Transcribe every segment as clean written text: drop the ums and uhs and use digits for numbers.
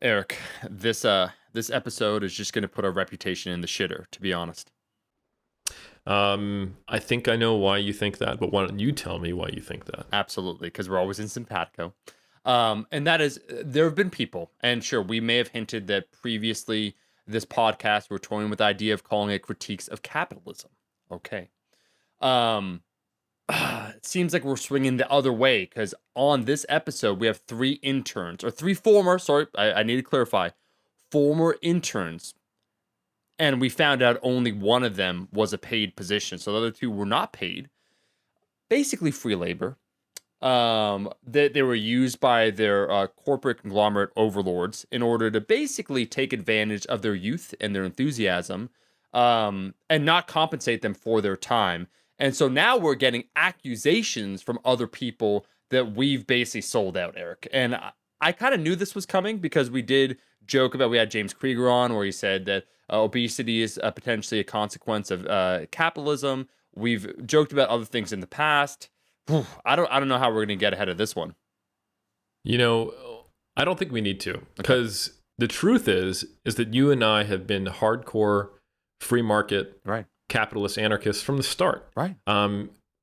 Eric, this episode is just going to put our reputation in the shitter, to be honest. I think I know why you think that, but why don't you tell me why you think that? Absolutely, because we're always in simpatico. And that is, there have been people, and sure, we may have hinted that previously this podcast we're toying with the idea of calling it critiques of capitalism. Okay. Um, it seems like we're swinging the other way because on this episode we have three interns or three former. Sorry, I need to clarify, former interns, and we found out only one of them was a paid position. So the other two were not paid, basically free labor. They were used by their corporate conglomerate overlords in order to basically take advantage of their youth and their enthusiasm, and not compensate them for their time. And so now we're getting accusations from other people that we've basically sold out, Eric. And I kind of knew this was coming because we did joke about, we had James Krieger on where he said that obesity is potentially a consequence of capitalism. We've joked about other things in the past. I don't know how we're going to get ahead of this one. You know, I don't think we need to, because the truth is that you and I have been hardcore free market Right. capitalist anarchists from the start. Right.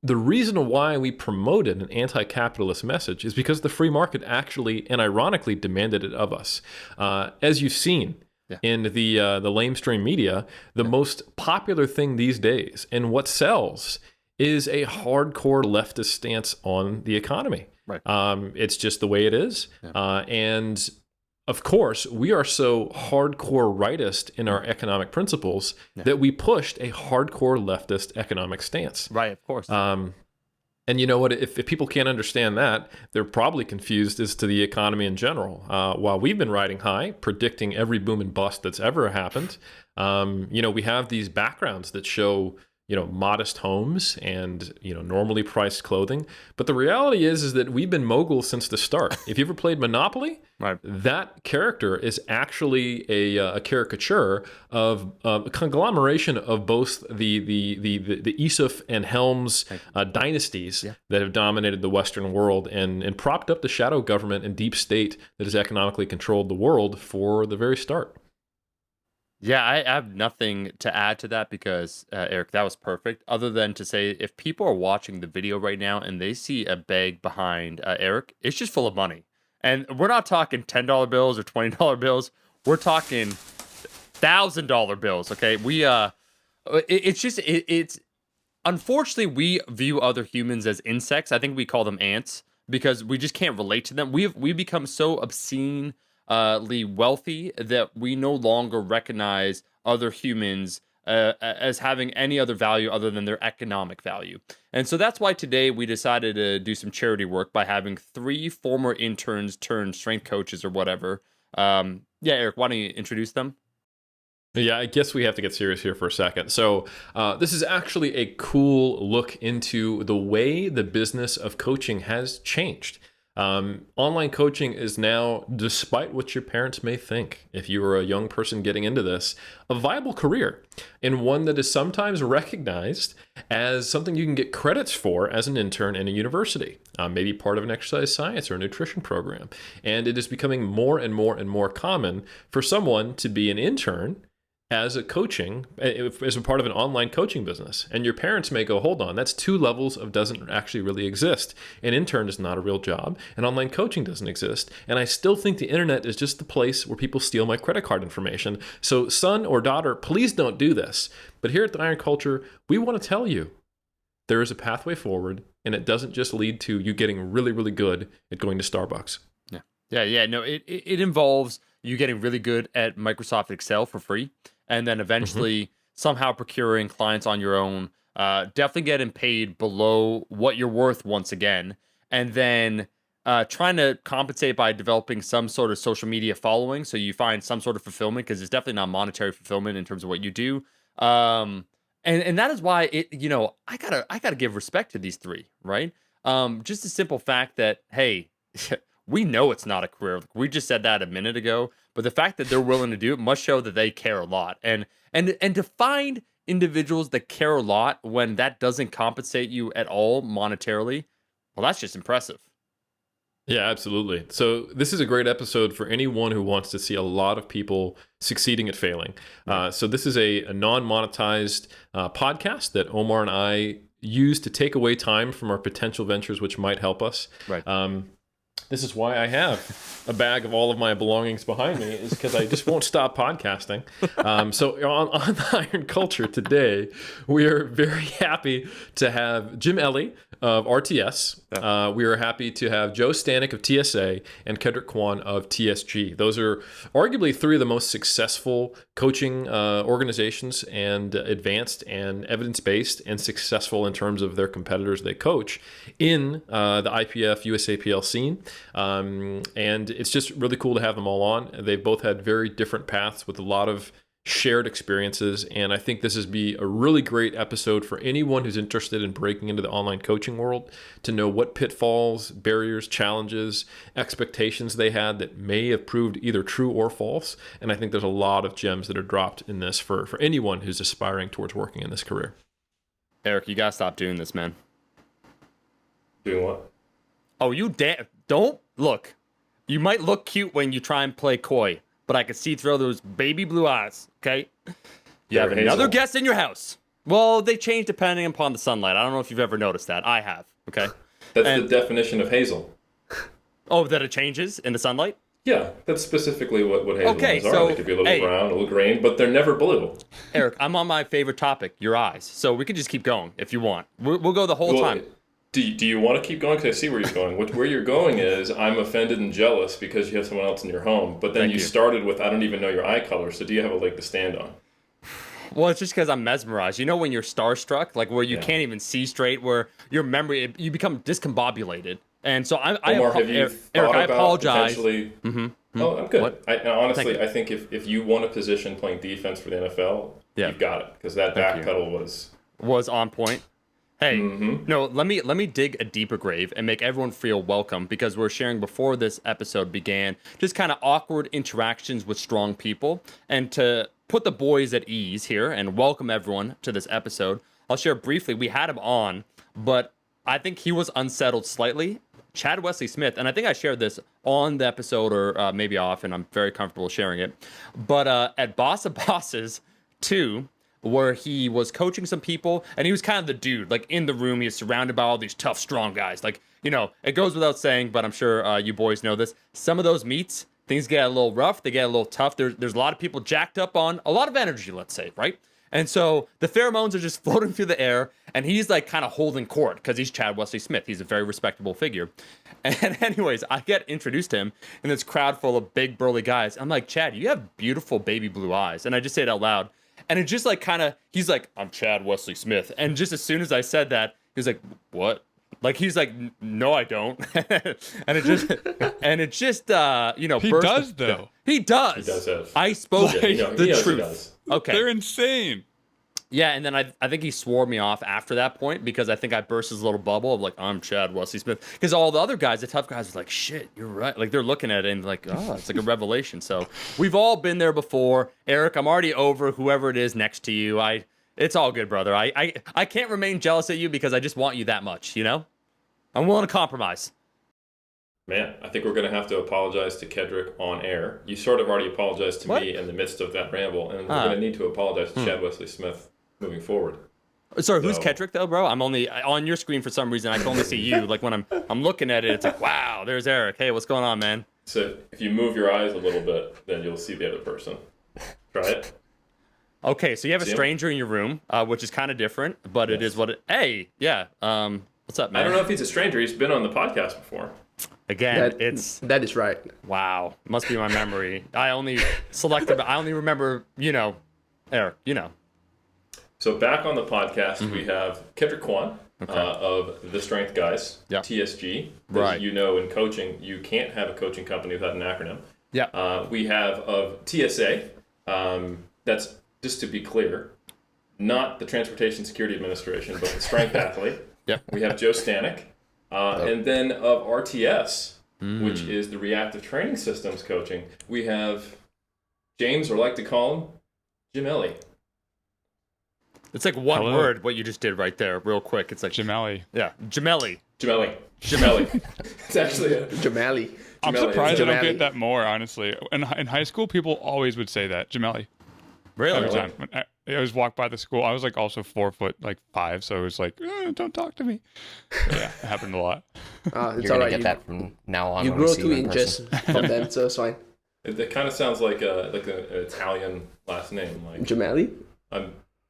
The reason why we promoted an anti-capitalist message is because the free market actually and ironically demanded it of us. As you've seen in the lamestream media, the most popular thing these days and what sells is a hardcore leftist stance on the economy. Right. It's just the way it is. And of course, we are so hardcore rightist in our economic principles that we pushed a hardcore leftist economic stance. Right, of course. And you know what? If people can't understand that, they're probably confused as to the economy in general. While we've been riding high, predicting every boom and bust that's ever happened, we have these backgrounds that show modest homes and normally priced clothing. But the reality is that we've been moguls since the start. If you ever played Monopoly, right, that character is actually a caricature of a conglomeration of both the Isuf and Helms dynasties that have dominated the Western world and propped up the shadow government and deep state that has economically controlled the world for the very start. Yeah, I have nothing to add to that because, Eric, that was perfect. Other than to say, if people are watching the video right now and they see a bag behind Eric, it's just full of money. And we're not talking $10 bills or $20 bills. We're talking $1,000 bills. Okay, it's unfortunately we view other humans as insects. I think we call them ants because we just can't relate to them. We've become so obscene wealthy that we no longer recognize other humans as having any other value other than their economic value. And so that's why today we decided to do some charity work by having three former interns turned strength coaches or whatever. Eric, why don't you introduce them? Yeah, I guess we have to get serious here for a second. So this is actually a cool look into the way the business of coaching has changed. Online coaching is now, despite what your parents may think, if you were a young person getting into this, a viable career, and one that is sometimes recognized as something you can get credits for as an intern in a university, maybe part of an exercise science or a nutrition program. And it is becoming more and more and more common for someone to be an intern as a part of an online coaching business. And your parents may go, hold on, that's two levels of doesn't actually really exist. An intern is not a real job, and online coaching doesn't exist. And I still think the internet is just the place where people steal my credit card information. So son or daughter, please don't do this. But here at the Iron Culture, we want to tell you there is a pathway forward, and it doesn't just lead to you getting really, really good at going to Starbucks. Yeah. No, it involves you getting really good at Microsoft Excel for free, and then eventually somehow procuring clients on your own, definitely getting paid below what you're worth once again, and then trying to compensate by developing some sort of social media following, so you find some sort of fulfillment, because it's definitely not monetary fulfillment in terms of what you do. And that is why I gotta give respect to these three, right? Just the simple fact that, hey, we know it's not a career. We just said that a minute ago, but the fact that they're willing to do it must show that they care a lot. And to find individuals that care a lot when that doesn't compensate you at all monetarily, well, that's just impressive. Yeah, absolutely. So this is a great episode for anyone who wants to see a lot of people succeeding at failing. So this is a non-monetized podcast that Omar and I use to take away time from our potential ventures, which might help us. Right. This is why I have a bag of all of my belongings behind me, is because I just won't stop podcasting. So on the Iron Culture today, we are very happy to have Jim Ellie of RTS. We are happy to have Joe Stanek of TSA and Kedrick Kwan of TSG. Those are arguably three of the most successful coaching organizations, and advanced and evidence-based and successful in terms of their competitors they coach in the IPF USAPL scene. And it's just really cool to have them all on. They've both had very different paths with a lot of shared experiences, and I think this is be a really great episode for anyone who's interested in breaking into the online coaching world, to know what pitfalls, barriers, challenges, expectations they had that may have proved either true or false. And I think there's a lot of gems that are dropped in this for anyone who's aspiring towards working in this career. Eric, you gotta stop doing this, man. Doing what? Oh, don't look. You might look cute when you try and play coy, but I can see through those baby blue eyes, okay? You have another guest in your house. Well, they change depending upon the sunlight. I don't know if you've ever noticed that. I have, okay? That's the definition of hazel. Oh, that it changes in the sunlight? Yeah, that's specifically what hazelnuts are. So, they could be a little brown, a little green, but they're never blue. Eric, I'm on my favorite topic, your eyes. So we could just keep going if you want. We'll go the whole time. Do you want to keep going? Because I see where you're going. Where you're going is, I'm offended and jealous because you have someone else in your home. But then you started with, I don't even know your eye color, so do you have a leg to stand on? Well, it's just because I'm mesmerized. You know when you're starstruck, like where you can't even see straight, where your memory, you become discombobulated. And so Omar, Eric, I apologize. Mm-hmm. Oh, I'm good. Honestly, I think if you want a position playing defense for the NFL, you've got it. Because that back pedal was on point. Hey, no, let me dig a deeper grave and make everyone feel welcome, because we're sharing before this episode began just kind of awkward interactions with strong people. And to put the boys at ease here and welcome everyone to this episode, I'll share briefly. We had him on, but I think he was unsettled slightly. Chad Wesley Smith, and I think I shared this on the episode or maybe off, and I'm very comfortable sharing it. But at Boss of Bosses 2, where he was coaching some people, and he was kind of the dude, like in the room, he was surrounded by all these tough, strong guys. Like, you know, it goes without saying, but I'm sure you boys know this. Some of those meets, things get a little rough, they get a little tough. There's a lot of people jacked up on a lot of energy, let's say, right? And so the pheromones are just floating through the air, and he's like kind of holding court because he's Chad Wesley Smith. He's a very respectable figure. And anyways, I get introduced to him in this crowd full of big burly guys. I'm like, Chad, you have beautiful baby blue eyes. And I just say it out loud. And it just like kind of, he's like, I'm Chad Wesley Smith. And just as soon as I said that, he was like, what? Like, he's like, no, I don't. and it just, you know. He does, though. He does. He does have. I spoke the truth. He does. Okay. They're insane. Yeah, and then I think he swore me off after that point, because I think I burst his little bubble of like, I'm Chad Wesley Smith. Because all the other guys, the tough guys, are like, shit, you're right. Like, they're looking at it and like, oh, it's like a revelation. So we've all been there before. Eric, I'm already over whoever it is next to you. It's all good, brother. I can't remain jealous at you because I just want you that much, you know? I'm willing to compromise. Man, I think we're going to have to apologize to Kedrick on air. You sort of already apologized to me in the midst of that ramble, and we're going to need to apologize to Chad Wesley Smith moving forward. Sorry, who's Kedrick though, bro? I'm only on your screen for some reason. I can only see you. Like when I'm looking at it, it's like, wow, there's Eric. Hey, what's going on, man? So if you move your eyes a little bit, then you'll see the other person. Try it. Okay, so you have a stranger in your room, which is kind of different, but it is what it. Hey, yeah. What's up, man? I don't know if he's a stranger. He's been on the podcast before. Again, that is right. Wow, must be my memory. I only remember, you know, Eric, you know. So back on the podcast, we have Kedrick Kwan of The Strength Guys, TSG. As you know, in coaching, you can't have a coaching company without an acronym. Yeah. We have of TSA. That's, just to be clear, not the Transportation Security Administration, but the Strength Athlete. Yep. We have Joe Stanek. And then of RTS, which is the Reactive Training Systems coaching, we have James, or like to call him, Jim Ellie. It's like one word, what you just did right there, real quick. It's like Gemelli. Yeah, Gemelli. Gemelli. It's actually a Jamali. I'm Gemelli. surprised I don't Gemelli. get that more, honestly. In high school, people always would say that, Gemelli, Really? every time. When I always walk by the school. I was like also 4'5", so it was like, don't talk to me. Yeah, it happened a lot. It's You're all gonna right. get that from now on. You when we grow see 2 you in inches person. from them, so it's fine. It kind of sounds like an Italian last name. Like Jamali?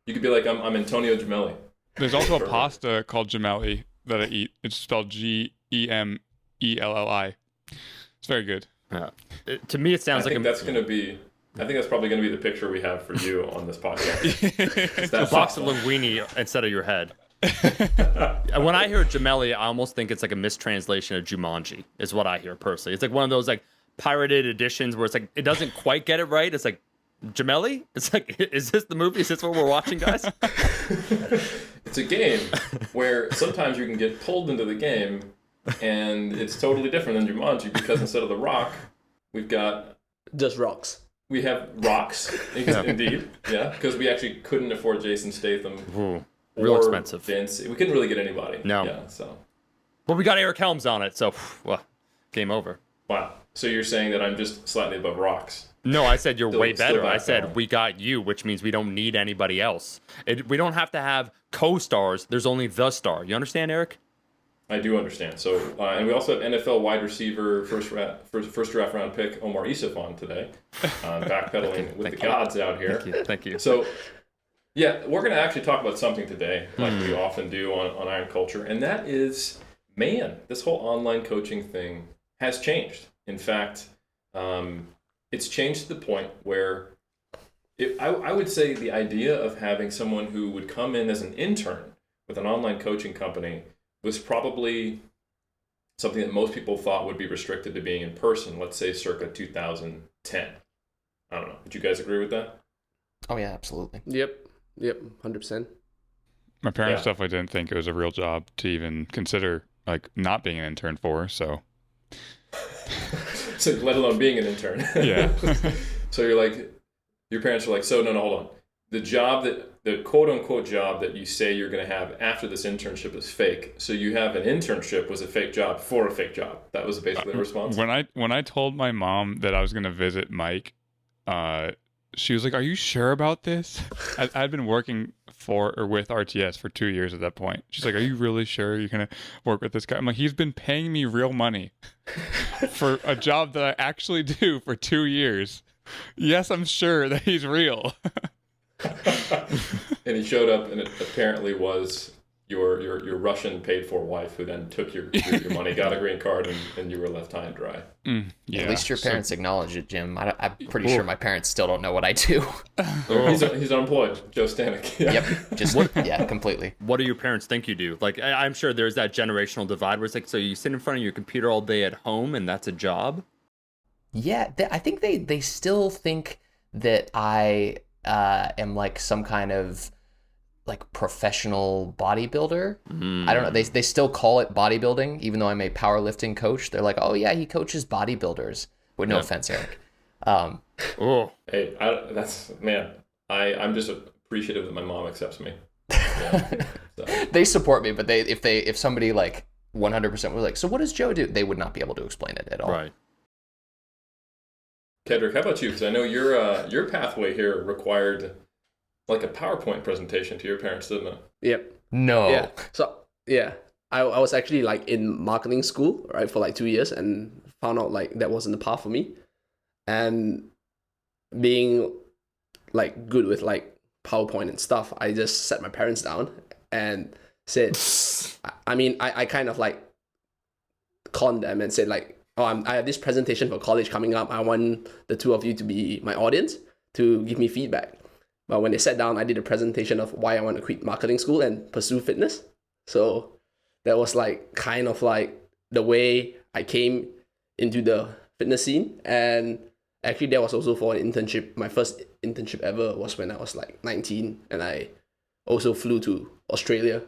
you could be like, I'm Antonio Gemelli. There's also a pasta called gemelli that I eat. It's spelled Gemelli. It's very good. Yeah. To me, it sounds I like think that's probably going to be the picture we have for you on this podcast. It's a that box of pasta. linguine instead of your head. When I hear Gemelli, I almost think it's like a mistranslation of Jumanji, is what I hear personally. It's like one of those like pirated editions where it's like it doesn't quite get it right. It's like Gemelli? It's like, is this the movie? Is this what we're watching, guys? It's a game where sometimes you can get pulled into the game and it's totally different than Jumanji because instead of the rock, Just rocks. we have rocks, indeed, yeah, because we actually couldn't afford Jason Statham. Ooh, real or expensive. Vince. We couldn't really get anybody. No. Yeah, so. But we got Eric Helms on it, so well, game over. Wow. So you're saying that I'm just slightly above rocks. No, I said you're way Still better. back I said down. we got you, which means we don't need anybody else. We don't have to have co-stars. There's only the star. You understand, Eric? I do understand. So, and we also have NFL wide receiver, first draft round pick Omar Isuf on today, backpedaling with the gods out here. Thank you. So, yeah, we're going to actually talk about something today, like we often do on Iron Culture, and that is, man, this whole online coaching thing has changed. In fact, it's changed to the point where I would say the idea of having someone who would come in as an intern with an online coaching company was probably something that most people thought would be restricted to being in person, let's say circa 2010. I don't know. Would you guys agree with that? Oh yeah, absolutely. Yep, 100%. My parents Yeah. definitely didn't think it was a real job to even consider like not being an intern for. So So let alone being an intern. yeah, So you're like, your parents are like, so no, hold on. The quote unquote job that you say you're going to have after this internship is fake. So you have an internship was a fake job for a fake job. That was basically the response. when I told my mom that I was gonna visit Mike, she was like, "Are you sure about this?" I'd been working for or with RTS for 2 years at that point. She's like, "Are you really sure you're gonna work with this guy?" I'm like, "He's been paying me real money for a job that I actually do for 2 years. Yes, I'm sure that he's real." And he showed up, and it apparently was your Russian paid-for wife who then took your money, got a green card, and you were left high and dry. Yeah. At least your parents acknowledge it, Jim. I'm pretty sure my parents still don't know what I do. He's unemployed, Joe Stanek. Yeah. Yep, just yeah, completely. What do your parents think you do? Like, I'm sure there's that generational divide where it's like, so you sit in front of your computer all day at home and that's a job? Yeah, I think they still think that I am like some kind of like professional bodybuilder. I don't know. They still call it bodybuilding, even though I'm a powerlifting coach. They're like, oh yeah, he coaches bodybuilders. With no offense, Eric. Oh, Hey, I'm just appreciative that my mom accepts me. Yeah, so. They support me, but if somebody like 100% was like, so what does Joe do? They would not be able to explain it at all. right. Kedrick, how about you? Because I know your pathway here required like a PowerPoint presentation to your parents, didn't it? Yep. No. Yeah. So, yeah. I was actually like in marketing school, right, for like 2 years and found out like that wasn't the path for me. And being like good with like PowerPoint and stuff, I just sat my parents down and said, I kind of like conned them and said like, I have this presentation for college coming up. I want the two of you to be my audience to give me feedback. But when they sat down, I did a presentation of why I want to quit marketing school and pursue fitness. So that was like kind of like the way I came into the fitness scene. And actually that was also for an internship. My first internship ever was when I was like 19, and I also flew to Australia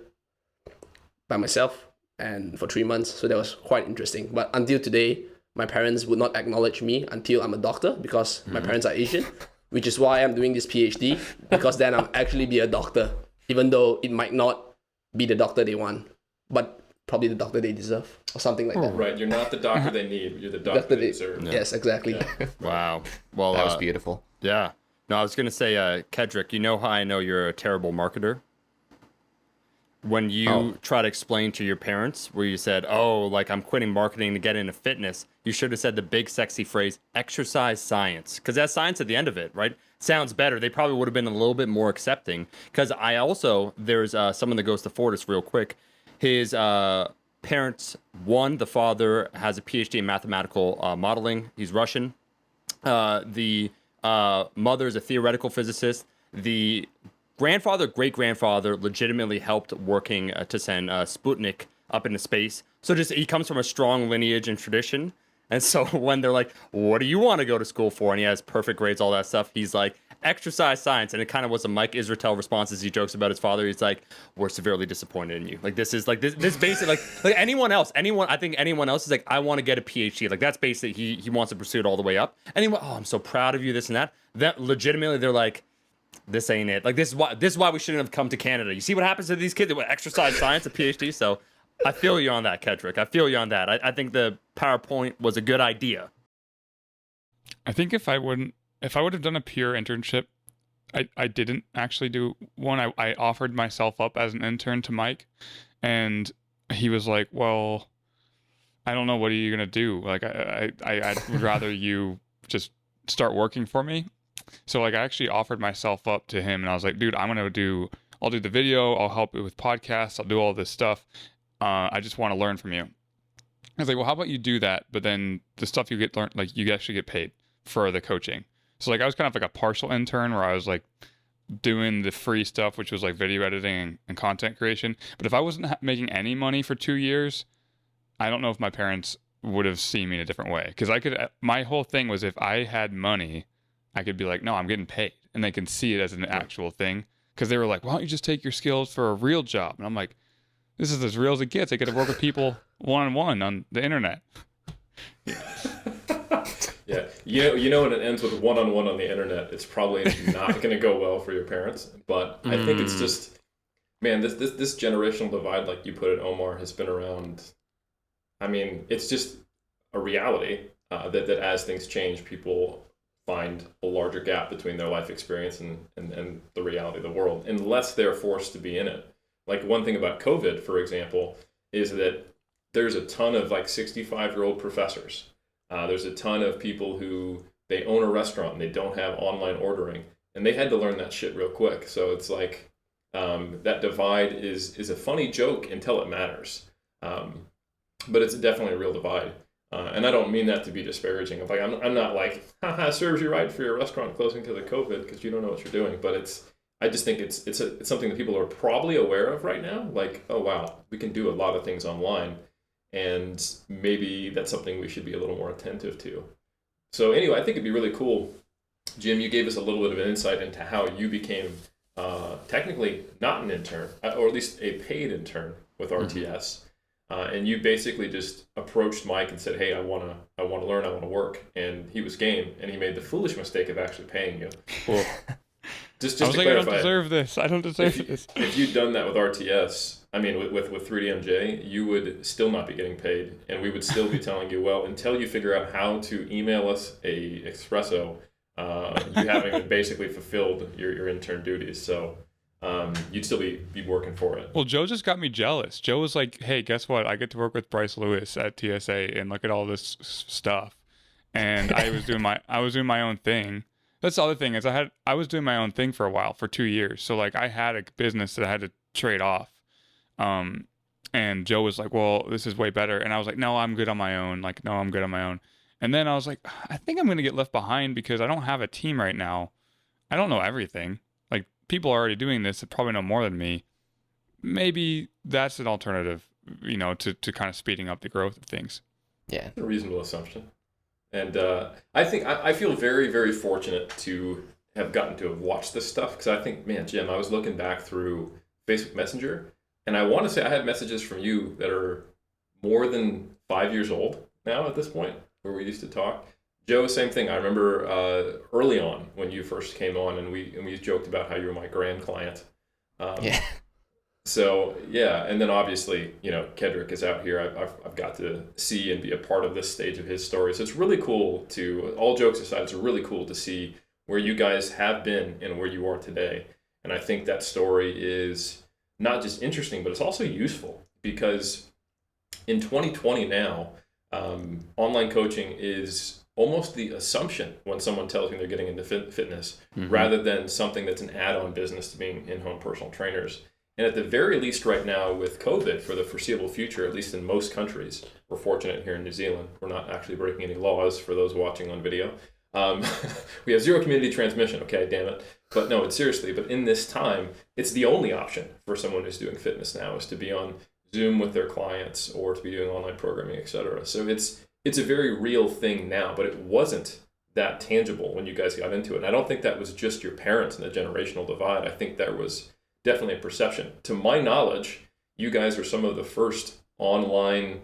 by myself and for 3 months. So that was quite interesting. But until today, my parents would not acknowledge me until I'm a doctor because my parents are Asian, which is why I'm doing this PhD, because then I'll actually be a doctor, even though it might not be the doctor they want. But probably the doctor they deserve or something like that. Right, you're not the doctor they need, but you're the doctor they deserve. Yes, exactly. Yeah. Wow. Well, That was beautiful. yeah. No, I was gonna say, Kedrick, you know how I know you're a terrible marketer? When you try to explain to your parents, where you said, "Oh, like I'm quitting marketing to get into fitness," you should have said the big sexy phrase "exercise science," because that's science at the end of it, right? Sounds better. They probably would have been a little bit more accepting. Because there's someone that goes to Fortis real quick. His parents, the father has a PhD in mathematical modeling. He's Russian. The mother is a theoretical physicist. The great grandfather legitimately helped working to send Sputnik up into space. So just he comes from a strong lineage and tradition. And so when they're like, "What do you want to go to school for?" and he has perfect grades, all that stuff, he's like, "Exercise science." And it kind of was a Mike Israetel response as he jokes about his father. He's like, "We're severely disappointed in you. Like this is like this basic like anyone else is like, I want to get a PhD. Like that's basic. He wants to pursue it all the way up. Anyone, oh, I'm so proud of you, this and that. That legitimately they're like, this ain't it. Like this is why we shouldn't have come to Canada. You see what happens to these kids that exercise science, a PhD. So I feel you on that, Kedrick. I feel you on that. I think the PowerPoint was a good idea. I think if I would have done a pure internship, I didn't actually do one. I offered myself up as an intern to Mike, and he was like, "Well, I don't know. What are you gonna do? Like, I'd rather you just start working for me." So like I actually offered myself up to him, and I was like, "Dude, I'll do the video. I'll help you with podcasts. I'll do all this stuff. I just want to learn from you." I was like, "Well, how about you do that? But then the stuff you get learned, like you actually get paid for the coaching." So like I was kind of like a partial intern where I was like doing the free stuff, which was like video editing and content creation. But if I wasn't making any money for 2 years, I don't know if my parents would have seen me in a different way. Because my whole thing was if I had money, I could be like, "No, I'm getting paid," and they can see it as an actual thing. Because they were like, "Why don't you just take your skills for a real job?" And I'm like, "This is as real as it gets. I get to work with people one-on-one on the internet." Yeah, you know when it ends with one-on-one on the internet, it's probably not going to go well for your parents. But I think it's just, man, this generational divide, like you put it, Omar, has been around. I mean, it's just a reality that as things change, people find a larger gap between their life experience and the reality of the world, unless they're forced to be in it. Like one thing about COVID, for example, is that there's a ton of like 65-year-old professors. There's a ton of people who they own a restaurant and they don't have online ordering, and they had to learn that shit real quick. So it's like that divide is a funny joke until it matters, but it's definitely a real divide. And I don't mean that to be disparaging. Like I'm not like, haha, serves you right for your restaurant closing because of COVID because you don't know what you're doing. But I just think it's something that people are probably aware of right now. Like, oh wow, we can do a lot of things online. And maybe that's something we should be a little more attentive to. So anyway, I think it'd be really cool. Jim, you gave us a little bit of an insight into how you became technically not an intern, or at least a paid intern with RTS. And you basically just approached Mike and said, "Hey, I want to learn, I want to work." And he was game, and he made the foolish mistake of actually paying you. Cool. Just I was to like, clarify, I don't deserve this. I don't deserve this. if you'd done that with RTS, I mean, with 3DMJ, you would still not be getting paid, and we would still be telling you, well, until you figure out how to email us a espresso, you haven't even basically fulfilled your intern duties. So you'd still be working for it. Well, Joe just got me jealous. Joe was like, "Hey, guess what? I get to work with Bryce Lewis at TSA and look at all this stuff." And I was doing my own thing. That's the other thing is I was doing my own thing for a while, for 2 years. So like I had a business that I had to trade off. And Joe was like, "Well, this is way better." And I was like, "No, I'm good on my own." Like, "No, I'm good on my own." And then I was like, "I think I'm going to get left behind because I don't have a team right now. I don't know everything. Like people are already doing this that probably know more than me. Maybe that's an alternative, to kind of speeding up the growth of things." Yeah. A reasonable assumption. And I think I feel very, very fortunate to have gotten to have watched this stuff because I think, man, Jim, I was looking back through Facebook Messenger, and I want to say I had messages from you that are more than 5 years old now at this point, where we used to talk. Joe, same thing. I remember early on when you first came on, and we joked about how you were my grand client. Yeah. So yeah, and then obviously, Kedrick is out here. I've got to see and be a part of this stage of his story. So it's really cool to, all jokes aside, it's really cool to see where you guys have been and where you are today. And I think that story is not just interesting, but it's also useful because in 2020 now, online coaching is almost the assumption when someone tells me they're getting into fitness, rather than something that's an add-on business to being in-home personal trainers. And at the very least right now with COVID, for the foreseeable future, at least in most countries, we're fortunate here in New Zealand, we're not actually breaking any laws for those watching on video. We have zero community transmission, okay, damn it. But no, it's seriously, but in this time, it's the only option for someone who's doing fitness now is to be on Zoom with their clients or to be doing online programming, etc. So it's a very real thing now, but it wasn't that tangible when you guys got into it. And I don't think that was just your parents and the generational divide. I think there was definitely a perception. To my knowledge, you guys are some of the first online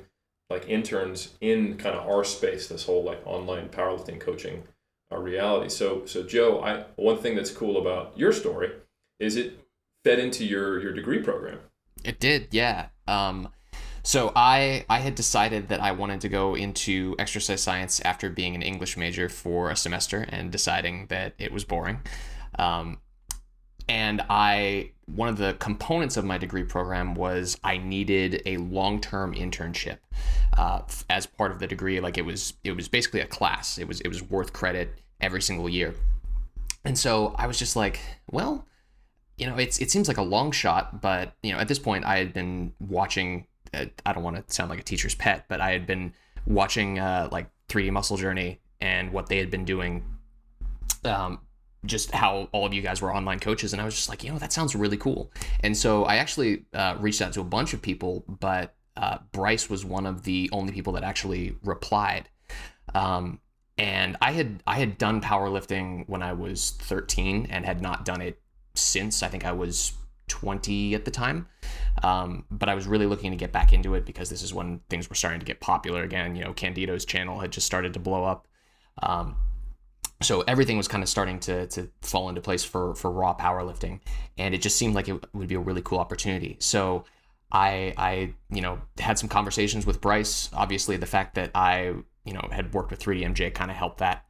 like interns in kind of our space, this whole like online powerlifting coaching reality. So Joe, one thing that's cool about your story is it fed into your degree program. It did, yeah. So I had decided that I wanted to go into exercise science after being an English major for a semester and deciding that it was boring. And one of the components of my degree program was I needed a long-term internship as part of the degree. Like it was basically a class. It was worth credit every single year. And so I was just like, well, it seems like a long shot, but at this point I had been watching. I don't want to sound like a teacher's pet, but I had been watching like 3D Muscle Journey and what they had been doing. Just how all of you guys were online coaches. And I was just like, that sounds really cool. And so I actually reached out to a bunch of people, but Bryce was one of the only people that actually replied. And I had done powerlifting when I was 13 and had not done it since. I think I was 20 at the time. But I was really looking to get back into it because this is when things were starting to get popular again. Candido's channel had just started to blow up. So everything was kind of starting to fall into place for raw powerlifting, and it just seemed like it would be a really cool opportunity. So I had some conversations with Bryce. Obviously, the fact that I had worked with 3DMJ kind of helped that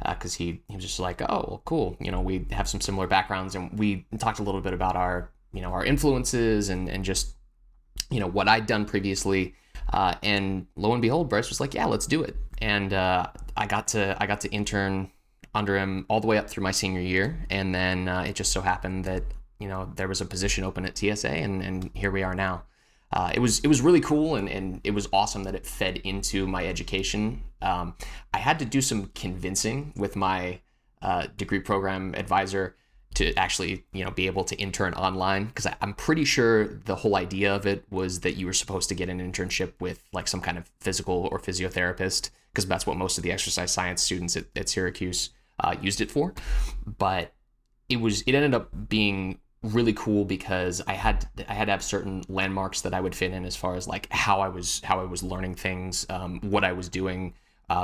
because he was just like, oh, well, cool. We have some similar backgrounds, and we talked a little bit about our influences and just what I'd done previously. And lo and behold, Bryce was like, yeah, let's do it. And I got to intern under him all the way up through my senior year, and then it just so happened that there was a position open at TSA, and here we are now. It was really cool, and it was awesome that it fed into my education. I had to do some convincing with my degree program advisor to actually be able to intern online, because I'm pretty sure the whole idea of it was that you were supposed to get an internship with like some kind of physical or physiotherapist, because that's what most of the exercise science students at Syracuse used it for. But it ended up being really cool because I had to have certain landmarks that I would fit in as far as like how I was learning things, what I was doing.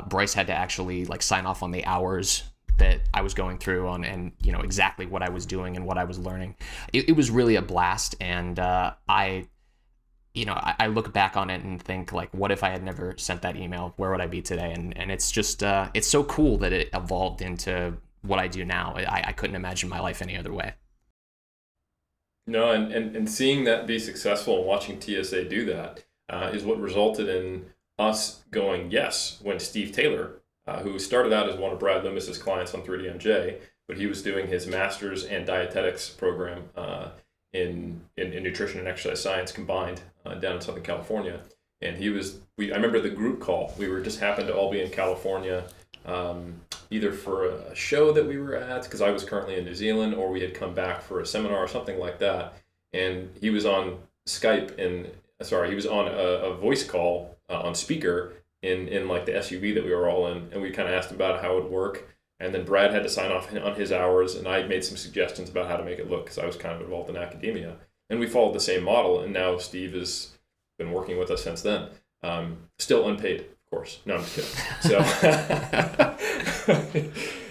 Bryce had to actually like sign off on the hours that I was going through on, and exactly what I was doing and what I was learning. It was really a blast, and I look back on it and think like, what if I had never sent that email? Where would I be today? And it's just it's so cool that it evolved into what I do now. I couldn't imagine my life any other way. No, and seeing that be successful and watching TSA do that is what resulted in us going yes when Steve Taylor, who started out as one of Brad Loomis's clients on 3DMJ, but he was doing his master's and dietetics program in nutrition and exercise science combined down in Southern California. And I remember the group call. We were just happened to all be in California, either for a show that we were at, because I was currently in New Zealand, or we had come back for a seminar or something like that. And he was on Skype he was on a voice call on speaker in like the SUV that we were all in. And we kind of asked about how it would work. And then Brad had to sign off on his hours, and I made some suggestions about how to make it look, because I was kind of involved in academia. And we followed the same model, and now Steve has been working with us since then. Still unpaid, of course. No, I'm just kidding.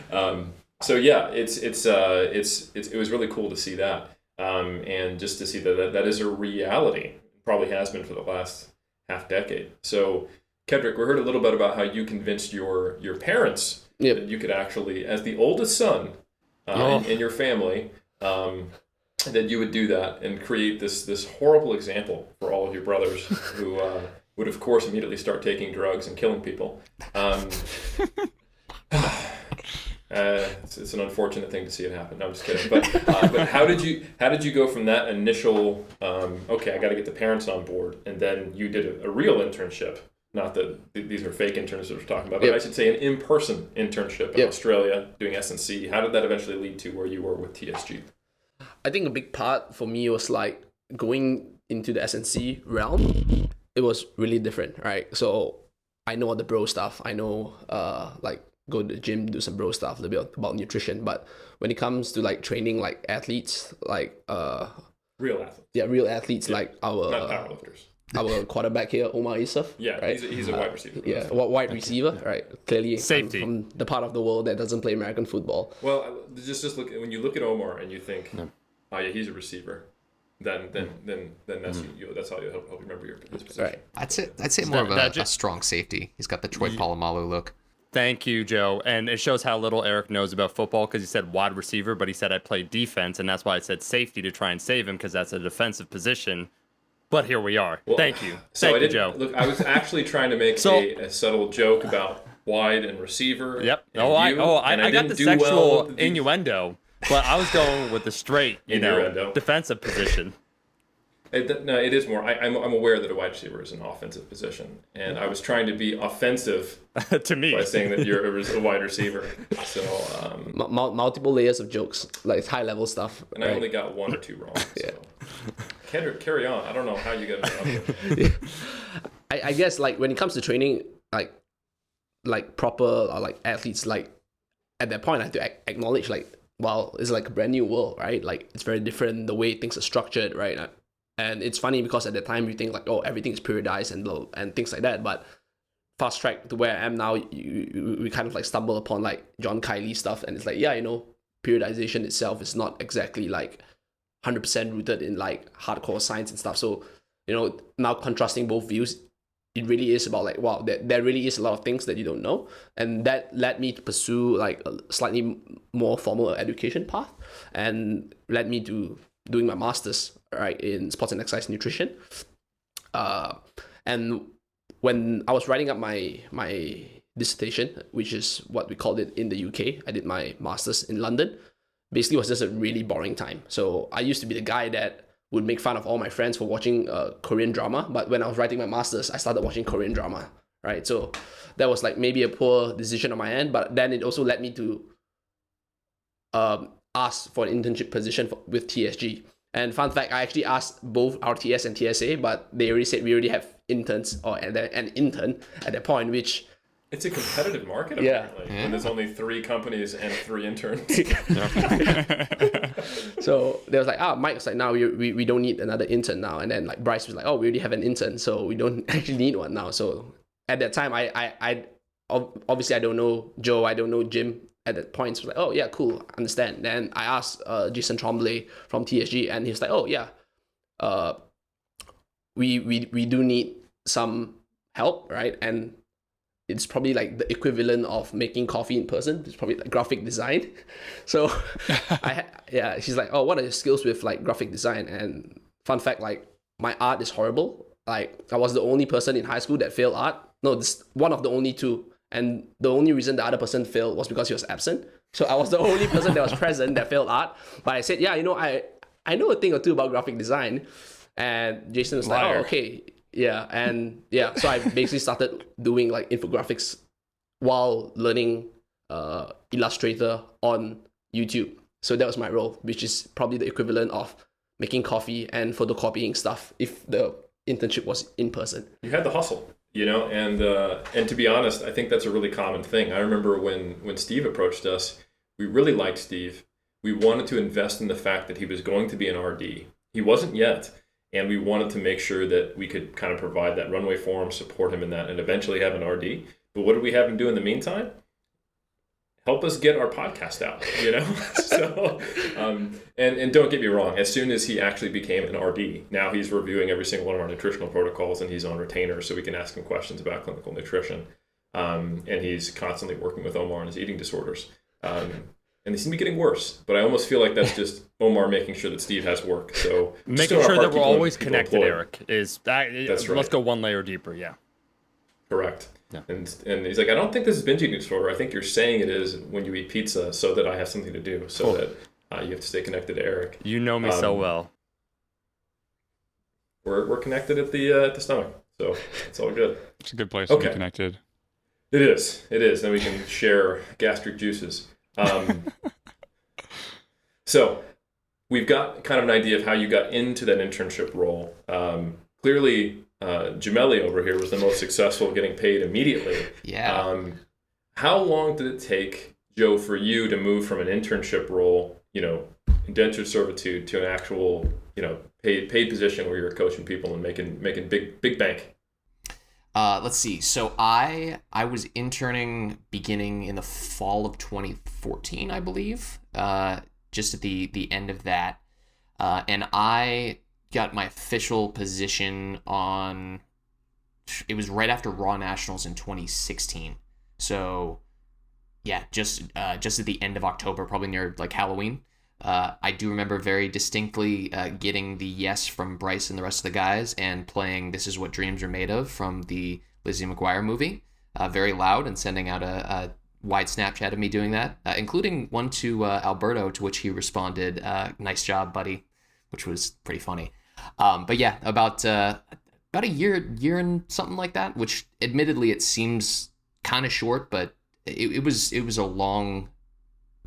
So, so yeah, it was really cool to see that. and just to see that is a reality, probably has been for the last half decade. So, Kedrick, we heard a little bit about how you convinced your parents that you could actually, as the oldest son in your family, that you would do that and create this horrible example for all of your brothers who would, of course, immediately start taking drugs and killing people. It's an unfortunate thing to see it happen. No, I'm just kidding. But how did you go from that initial okay, I got to get the parents on board, and then you did a real internship? Not that these are fake internships we're talking about, but I should say an in-person internship in Australia doing S&C. How did that eventually lead to where you were with TSG? I think a big part for me was like going into the S&C realm. It was really different, right? So I know all the bro stuff. I know like go to the gym, do some bro stuff, a little bit about nutrition. But when it comes to like training like athletes, like real athletes. Yeah, real athletes like our not powerlifters. Our quarterback here, Omar Yusuf. Yeah, right? he's a wide receiver. Yeah, wide receiver, right? Clearly, Safety. from the part of the world that doesn't play American football. Well, just look when you look at Omar and you think, oh yeah, he's a receiver. Then that's that's how you help you remember his position. Right. I'd say more of a strong safety. He's got the Troy Polamalu look. Thank you, Joe. And it shows how little Eric knows about football because he said wide receiver, but he said I played defense, and that's why I said safety to try and save him because that's a defensive position. But here we are. Well, Thank you. So Thank you, Joe. Look, I was actually trying to make a subtle joke about wide and receiver. Yep. And I got didn't the do sexual well. innuendo, but I was going with the straight, Innuendo. defensive position. No, it is more. I'm aware that a wide receiver is an offensive position, and I was trying to be offensive to me by saying that you're a wide receiver. So multiple layers of jokes, like high level stuff. And I only got one or two wrong. So. Carry on. I don't know how you got it. I guess like when it comes to training, like proper or like athletes, like at that point I have to acknowledge like, wow, it's like a brand new world, right? Like it's very different the way things are structured, right? And it's funny because at the time you think like, oh, everything is periodized and things like that, but fast track to where I am now, we kind of like stumble upon like John Kiley stuff, and it's like, yeah, periodization itself is not exactly like 100% rooted in like hardcore science and stuff. So now contrasting both views, it really is about like, wow, there really is a lot of things that you don't know, and that led me to pursue like a slightly more formal education path, and led me to doing my master's, right, in sports and exercise nutrition. And when I was writing up my dissertation, which is what we called it in the UK, I did my master's in London. Basically, it was just a really boring time. So I used to be the guy that would make fun of all my friends for watching Korean drama. But when I was writing my master's, I started watching Korean drama, right? So that was like maybe a poor decision on my end, but then it also led me to ask for an internship position with TSG. And fun fact, I actually asked both RTS and TSA, but they already said we already have interns or an intern at that point, which... It's a competitive market, apparently. And there's only 3 companies and 3 interns. So they was like, Mike was like, now we don't need another intern now. And then like Bryce was like, oh, we already have an intern, so we don't actually need one now. So at that time, I obviously I don't know Joe, I don't know Jim at that point. So like, oh yeah, cool, understand. Then I asked Jason Tremblay from TSG, and he was like, oh yeah, we do need some help, right? And it's probably like the equivalent of making coffee in person. It's probably like graphic design. So she's like, oh, what are your skills with like graphic design? And fun fact, like my art is horrible. Like I was the only person in high school that failed art. No, this one of the only 2. And the only reason the other person failed was because he was absent. So I was the only person that was present that failed art. But I said, yeah, I know a thing or two about graphic design. And Jason was like, oh, okay. Yeah, and yeah, so I basically started doing like infographics while learning Illustrator on YouTube. So that was my role, which is probably the equivalent of making coffee and photocopying stuff if the internship was in person. You had the hustle, and to be honest, I think that's a really common thing. I remember when Steve approached us, we really liked Steve. We wanted to invest in the fact that he was going to be an RD. He wasn't yet. And we wanted to make sure that we could kind of provide that runway for him, support him in that, and eventually have an RD. But what did we have him do in the meantime? help us get our podcast out, So, and don't get me wrong, as soon as he actually became an RD, now he's reviewing every single one of our nutritional protocols, and he's on retainer, so we can ask him questions about clinical nutrition. And he's constantly working with Omar on his eating disorders. And they seem to be getting worse, but I almost feel like that's just Omar making sure that Steve has work. So making sure that we're always connected, employed. Eric, is that. That's right. Let's go one layer deeper. Yeah. Correct. Yeah. And he's like, I don't think this is binge eating disorder. I think you're saying it is when you eat pizza, so that I have something to do, so that you have to stay connected to Eric. You know me so well. We're connected at the stomach, so it's all good. It's a good place to be connected. It is. Then we can share gastric juices. So we've got kind of an idea of how you got into that internship role. Clearly, Gemelli over here was the most successful, getting paid immediately. Yeah. How long did it take, Joe, for you to move from an internship role, indentured servitude, to an actual, paid position where you're coaching people and making big bank? Let's see. So I was interning beginning in the fall of 2014, I believe. Just at the end of that, and I got my official position on. It was right after Raw Nationals in 2016. So, yeah, just at the end of October, probably near like Halloween. I do remember very distinctly getting the yes from Bryce and the rest of the guys and playing "This Is What Dreams Are Made Of" from the Lizzie McGuire movie, very loud, and sending out a wide Snapchat of me doing that, including one to Alberto, to which he responded, "Nice job, buddy," which was pretty funny. But yeah, about a year and something like that, which admittedly it seems kind of short, but it was a long.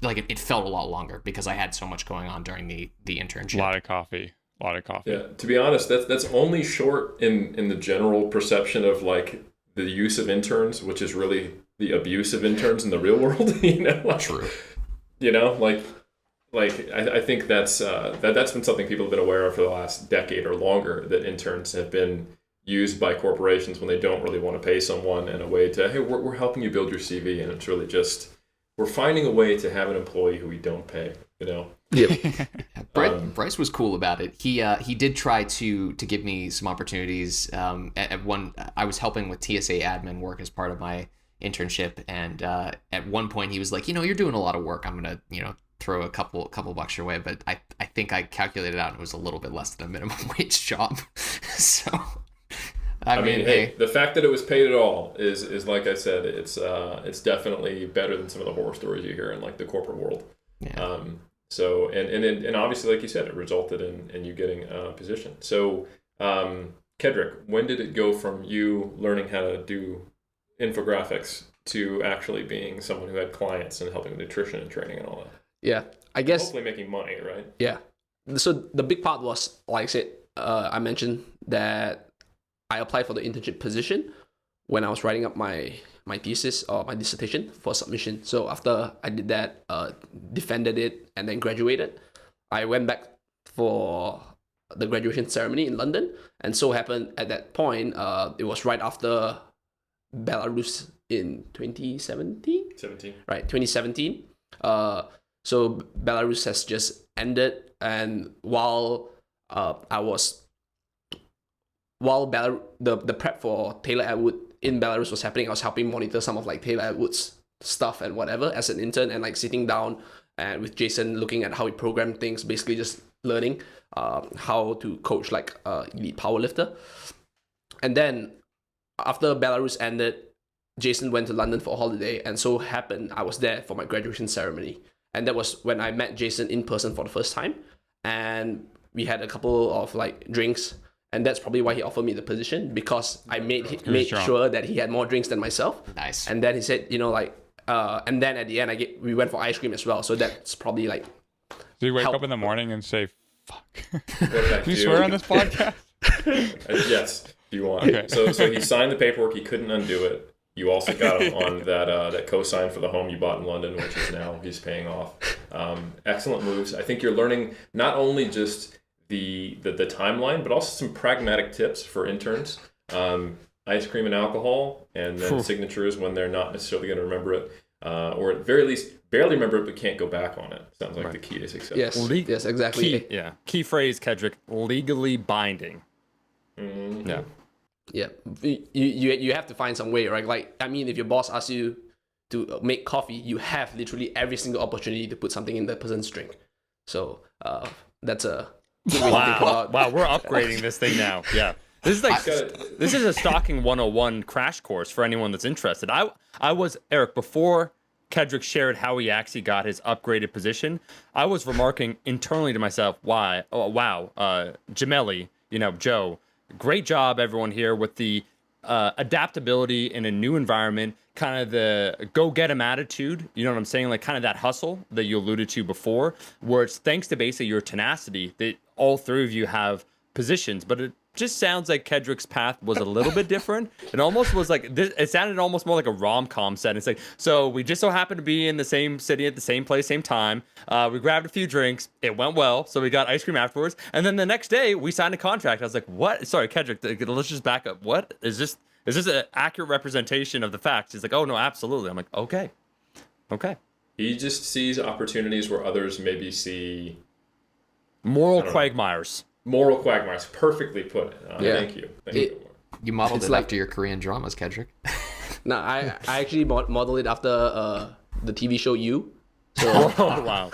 Like it felt a lot longer because I had so much going on during the internship. A lot of coffee. Yeah, to be honest, that's only short in the general perception of like the use of interns, which is really the abuse of interns in the real world. True. I think that's been something people have been aware of for the last decade or longer, that interns have been used by corporations when they don't really want to pay someone in a way to, hey, we're helping you build your CV, and it's really just, we're finding a way to have an employee who we don't pay, Yep. Bryce was cool about it. He did try to give me some opportunities. At one, I was helping with TSA admin work as part of my internship, and at one point he was like, you're doing a lot of work. I'm gonna throw a couple bucks your way, but I think I calculated out it was a little bit less than a minimum wage job. So. I mean, hey, the fact that it was paid at all is like I said, it's definitely better than some of the horror stories you hear in like the corporate world. Yeah. So and obviously, like you said, it resulted in you getting a position. So, Kedrick, when did it go from you learning how to do infographics to actually being someone who had clients and helping with nutrition and training and all that? Yeah, I guess. Hopefully making money, right? Yeah. So the big part was, like I said, I mentioned that I applied for the internship position when I was writing up my thesis or my dissertation for submission. So after I did that, defended it, and then graduated, I went back for the graduation ceremony in London. And so happened at that point, it was right after Belarus in 2017? 17. Right, 2017. So Belarus has just ended, and while the prep for Taylor Atwood in Belarus was happening, I was helping monitor some of like Taylor Atwood's stuff and whatever as an intern, and like sitting down and with Jason looking at how he programmed things, basically just learning how to coach like elite powerlifter. And then after Belarus ended, Jason went to London for a holiday, and so happened I was there for my graduation ceremony. And that was when I met Jason in person for the first time, and we had a couple of like drinks. And that's probably why he offered me the position, because I made sure that he had more drinks than myself. Nice. And then he said, and then at the end we went for ice cream as well. So that's probably like. Do you wake up in the morning and say, "Fuck"? What did I Do you swear on this podcast? Yes, if you want. Okay. So he signed the paperwork. He couldn't undo it. You also got him on that co-sign for the home you bought in London, which is now he's paying off. Excellent moves. I think you're learning not only just the timeline, but also some pragmatic tips for interns. Ice cream and alcohol, and then signatures when they're not necessarily going to remember it. or at the very least barely remember it but can't go back on it. Sounds like the key to success. Yes, exactly. Key phrase, Kedrick, legally binding. Mm-hmm. Yeah. Yeah, you have to find some way, right? Like, I mean, if your boss asks you to make coffee, you have literally every single opportunity to put something in the person's drink. So that's a good way to think about. Wow, we're upgrading this thing now. Yeah. This is like this is a stalking 101 crash course for anyone that's interested. I was, Eric, before Kedrick shared how he actually got his upgraded position, I was remarking internally to myself, wow, Gemelli, Joe, great job everyone here with the adaptability in a new environment, kind of the go get 'em attitude, you know what I'm saying? Like kind of that hustle that you alluded to before, where it's thanks to basically your tenacity that all three of you have positions, but it just sounds like Kedrick's path was a little bit different. It almost was like this, it sounded almost more like a rom-com set. It's like, so we just so happened to be in the same city at the same place, same time. We grabbed a few drinks. It went well, so we got ice cream afterwards. And then the next day, we signed a contract. I was like, what? Sorry, Kedrick, let's just back up. What is this? Is this an accurate representation of the facts? He's like, oh no, absolutely. I'm like, okay. He just sees opportunities where others maybe see moral quagmires. Moral quagmires. Perfectly put. Thank you. You modeled it like, after your Korean dramas, Kedrick. No, I actually modeled it after the TV show You. So, oh, wow.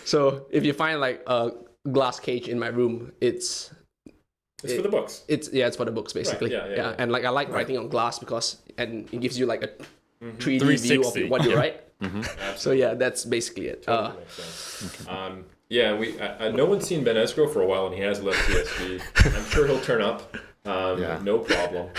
So if you find like a glass cage in my room, it's for the books. It's for the books basically. Right, yeah. And like I like writing on glass because it gives you like a 3D 360 view of what you write. Mm-hmm. So yeah, that's basically it. Totally makes sense. No one's seen Ben Esgro for a while, and he has left TSG. I'm sure he'll turn up. No problem.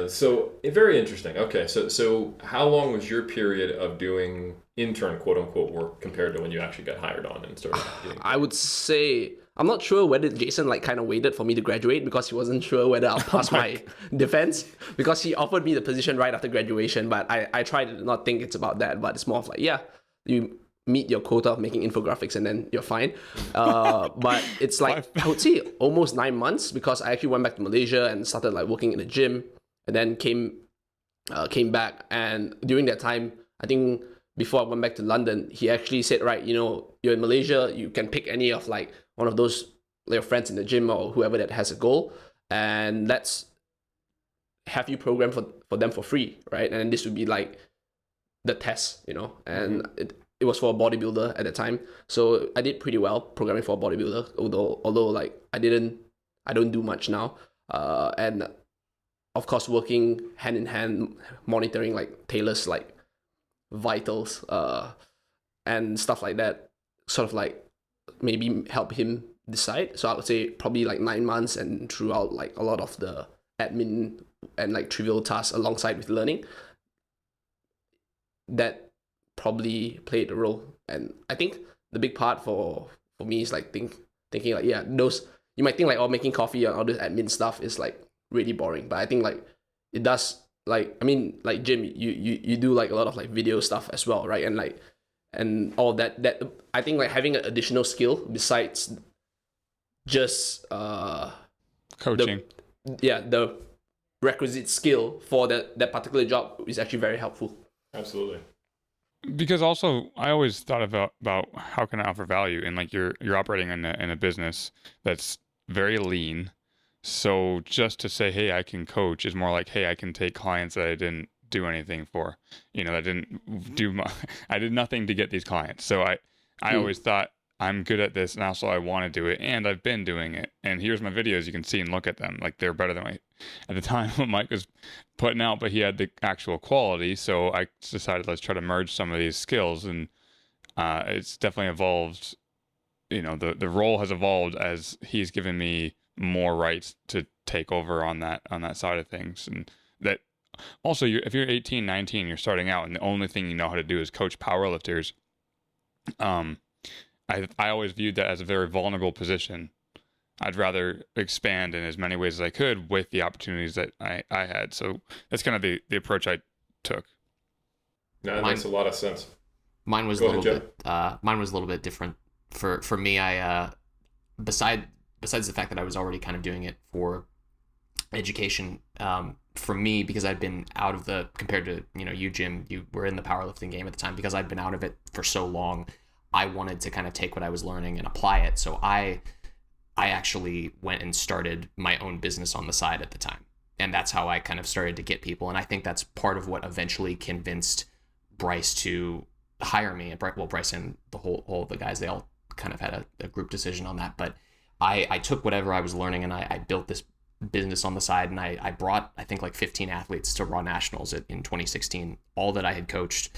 So very interesting. Okay, so how long was your period of doing intern quote unquote work compared to when you actually got hired on and started getting I would say I'm not sure whether Jason like kind of waited for me to graduate because he wasn't sure whether I'll pass my defense, because he offered me the position right after graduation, but I tried to not think it's about that, but it's more of like, yeah, you meet your quota of making infographics and then you're fine. But it's like, I would say almost 9 months, because I actually went back to Malaysia and started like working in the gym, and then came back. And during that time, I think before I went back to London, he actually said, right, you're in Malaysia, you can pick any of like one of those your friends in the gym or whoever that has a goal, and let's have you program for them for free, right? And this would be like the test, and it was for a bodybuilder at the time. So I did pretty well programming for a bodybuilder, although like I don't do much now. And of course, working hand in hand, monitoring like Taylor's like vitals and stuff like that, sort of like maybe help him decide. So I would say probably like 9 months, and throughout like a lot of the admin and like trivial tasks alongside with learning, that probably played a role. And I think the big part for me is like thinking like, yeah, those, you might think like, oh, making coffee and all this admin stuff is like really boring, but I think like it does, like, I mean, like Jim, you do like a lot of like video stuff as well, right? And all that I think like having an additional skill besides just coaching, the requisite skill for that particular job is actually very helpful. Absolutely. Because also, I always thought about how can I offer value, and like you're operating in a business that's very lean. So just to say, hey, I can coach is more like, hey, I can take clients that I didn't do anything for. I did nothing to get these clients. So I always thought I'm good at this, and also I want to do it, and I've been doing it. And here's my videos. You can see and look at them. Like, they're better than at the time what Mike was putting out, but he had the actual quality. So I decided, let's try to merge some of these skills, and it's definitely evolved. The role has evolved as he's given me more rights to take over on that side of things. And that also, if you're 18, 19, you're starting out, and the only thing you know how to do is coach powerlifters. I always viewed that as a very vulnerable position. I'd rather expand in as many ways as I could with the opportunities that I had. So that's kind of the approach I took. No, that makes a lot of sense. Mine was a little bit different. For me, I besides the fact that I was already kind of doing it for education, for me, because I'd been out of compared to, you, Jim, you were in the powerlifting game at the time, because I'd been out of it for so long, I wanted to kind of take what I was learning and apply it. So I actually went and started my own business on the side at the time. And that's how I kind of started to get people. And I think that's part of what eventually convinced Bryce to hire me. And Bryce and the whole of the guys, they all kind of had a group decision on that. But I took whatever I was learning and I built this business on the side, and I brought, I think, like 15 athletes to Raw Nationals in 2016, all that I had coached.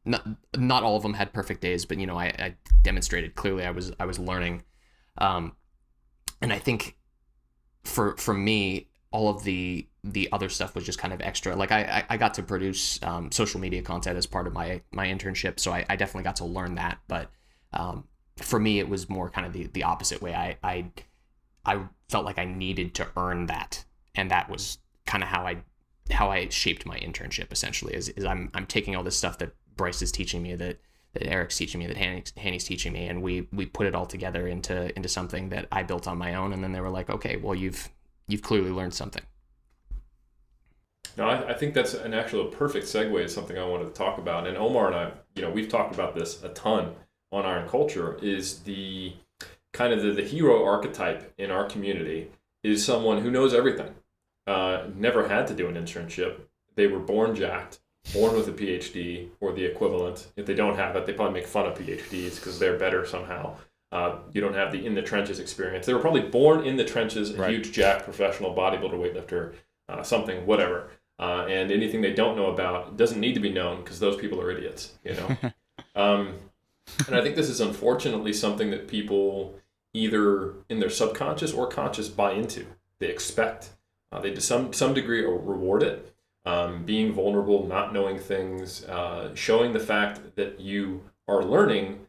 Not all of them had perfect days, but I demonstrated clearly I was learning. And I think for me, all of the other stuff was just kind of extra. Like I got to produce social media content as part of my internship, so I definitely got to learn that. But for me, it was more kind of the opposite way. I felt like I needed to earn that, and that was kind of how I shaped my internship. Essentially, is I'm taking all this stuff that Bryce is teaching me, that Eric's teaching me, that Hanny's teaching me, and we put it all together into something that I built on my own. And then they were like, okay, well, you've clearly learned something. No, I think that's an actual perfect segue to something I wanted to talk about. And Omar and I, we've talked about this a ton on Iron Culture, is the kind of the hero archetype in our community is someone who knows everything, never had to do an internship. They were born jacked, born with a PhD or the equivalent. If they don't have it, they probably make fun of PhDs because they're better somehow. You don't have the in the trenches experience. They were probably born in the trenches, a huge jack, professional bodybuilder, weightlifter, something, whatever. And anything they don't know about doesn't need to be known because those people are idiots, And I think this is unfortunately something that people either in their subconscious or conscious buy into. They expect. They to some degree reward it. Being vulnerable, not knowing things, showing the fact that you are learning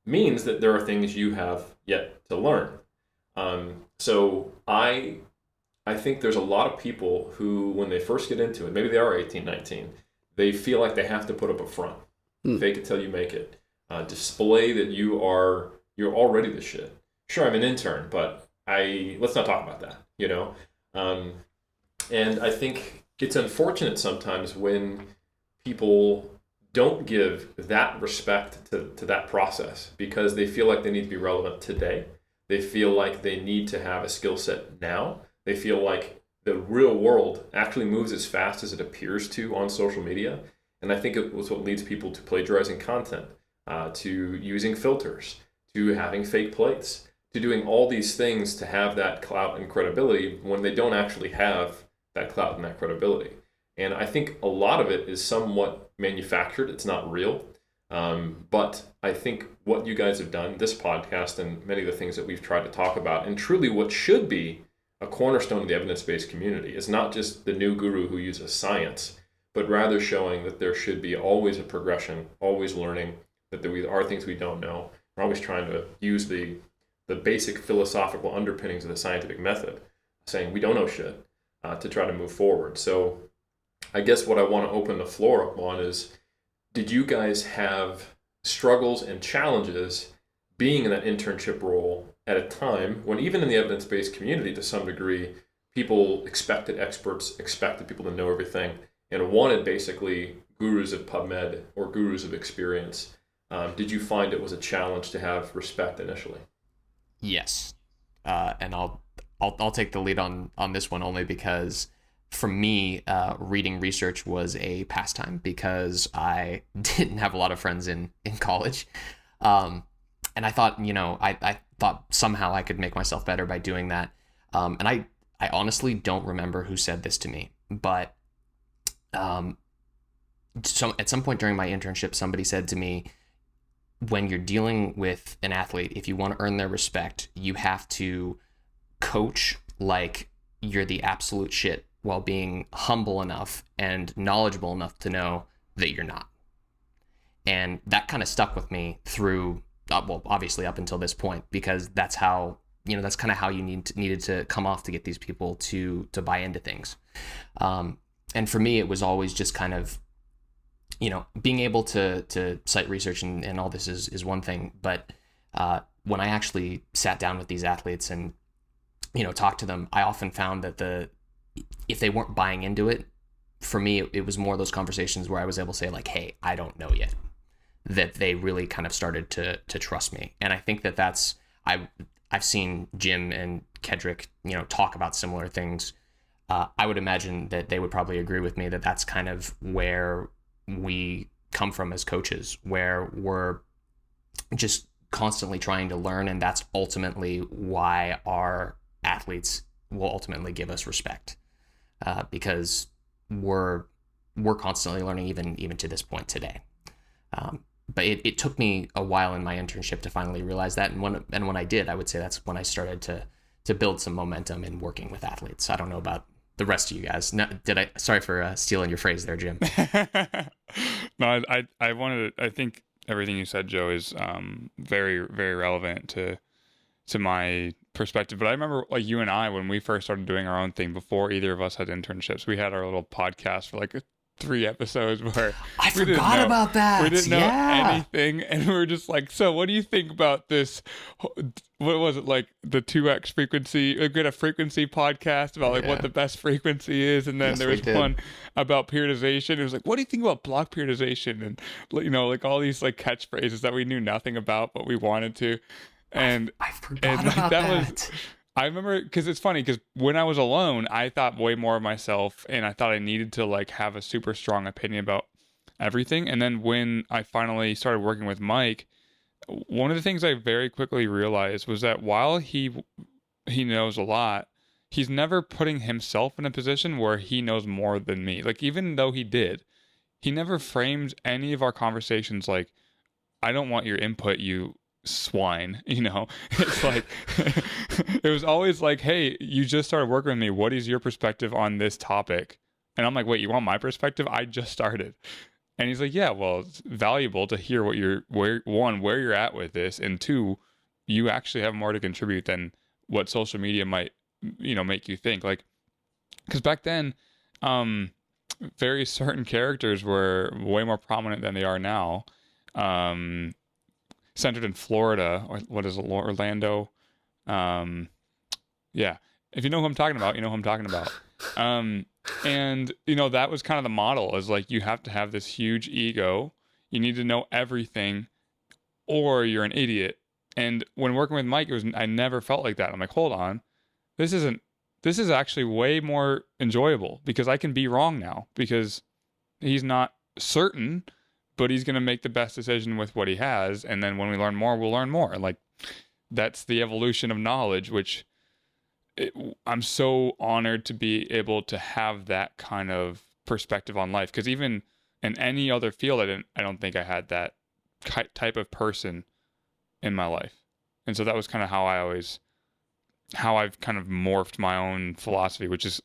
means that there are things you have yet to learn. So I think there's a lot of people who, when they first get into it, maybe they are 18, 19, they feel like they have to put up a front. Fake it till you make it. Display that you're already the shit. Sure, I'm an intern, but let's not talk about that, And I think it's unfortunate sometimes when people don't give that respect to that process because they feel like they need to be relevant today. They feel like they need to have a skill set now. They feel like the real world actually moves as fast as it appears to on social media. And I think it was what leads people to plagiarizing content, to using filters, to having fake plates, to doing all these things to have that clout and credibility when they don't actually have that clout and that credibility. And I think a lot of it is somewhat manufactured. It's not real. But I think what you guys have done, this podcast and many of the things that we've tried to talk about, and truly what should be a cornerstone of the evidence-based community is not just the new guru who uses science, but rather showing that there should be always a progression, always learning, that there are things we don't know. We're always trying to use the basic philosophical underpinnings of the scientific method, saying we don't know shit, to try to move forward. So I guess what I want to open the floor up on is, did you guys have struggles and challenges being in that internship role at a time when even in the evidence-based community, to some degree, people expected experts, expected people to know everything, and wanted basically gurus of PubMed or gurus of experience? Did you find it was a challenge to have respect initially? Yes. And I'll take the lead on this one only because for me, reading research was a pastime because I didn't have a lot of friends in college. And I thought, I thought somehow I could make myself better by doing that. And I honestly don't remember who said this to me, but so at some point during my internship, somebody said to me, when you're dealing with an athlete, if you want to earn their respect, you have to coach like you're the absolute shit while being humble enough and knowledgeable enough to know that you're not. And that kind of stuck with me through, well, obviously up until this point, because that's how, that's kind of how you needed to come off to get these people to buy into things. And for me, it was always just kind of, being able to cite research and all this is one thing. But when I actually sat down with these athletes and, talked to them, I often found that if they weren't buying into it, for me, it was more those conversations where I was able to say like, hey, I don't know yet, that they really kind of started to trust me. And I think that's, I've seen Jim and Kedrick, talk about similar things. I would imagine that they would probably agree with me that that's kind of where we come from as coaches, where we're just constantly trying to learn. And that's ultimately why our athletes will ultimately give us respect, because we're constantly learning, even to this point today. But it took me a while in my internship to finally realize that. And when I did, I would say that's when I started to build some momentum in working with athletes. I don't know about the rest of you guys. No, sorry for stealing your phrase there, Jim. No, I wanted to, I think everything you said, Joe, is very, very relevant to my perspective. But I remember like you and I, when we first started doing our own thing before either of us had internships, we had our little podcast for like 3 episodes where I forgot about that. We didn't know anything, and we were just like, so what do you think about this? What was it, like the 2x frequency? We had a frequency podcast about like what the best frequency is, and then there was one about periodization. It was like, what do you think about block periodization? And like all these like catchphrases that we knew nothing about, but we wanted to. And I forgot about that. I remember, because it's funny, because when I was alone, I thought way more of myself, and I thought I needed to like have a super strong opinion about everything. And then when I finally started working with Mike, one of the things I very quickly realized was that while he knows a lot, he's never putting himself in a position where he knows more than me. Like, even though he never framed any of our conversations like, I don't want your input, you swine. It's like it was always like, hey, you just started working with me, what is your perspective on this topic? And I'm like, wait, you want my perspective? I just started. And he's like, yeah, well, it's valuable to hear where you're at with this, and 2, you actually have more to contribute than what social media might make you think. Like, because back then very certain characters were way more prominent than they are now, centered in Florida, or what is it, Orlando? Yeah. If you know who I'm talking about, you know who I'm talking about. And that was kind of the model, is like, you have to have this huge ego. You need to know everything, or you're an idiot. And when working with Mike, I never felt like that. I'm like, hold on, this is actually way more enjoyable, because I can be wrong now, because he's not certain, but he's going to make the best decision with what he has. And then when we learn more, we'll learn more. Like, that's the evolution of knowledge, which I'm so honored to be able to have that kind of perspective on life. Because even in any other field, I don't think I had that type of person in my life. And so that was kind of how I've kind of morphed my own philosophy, which is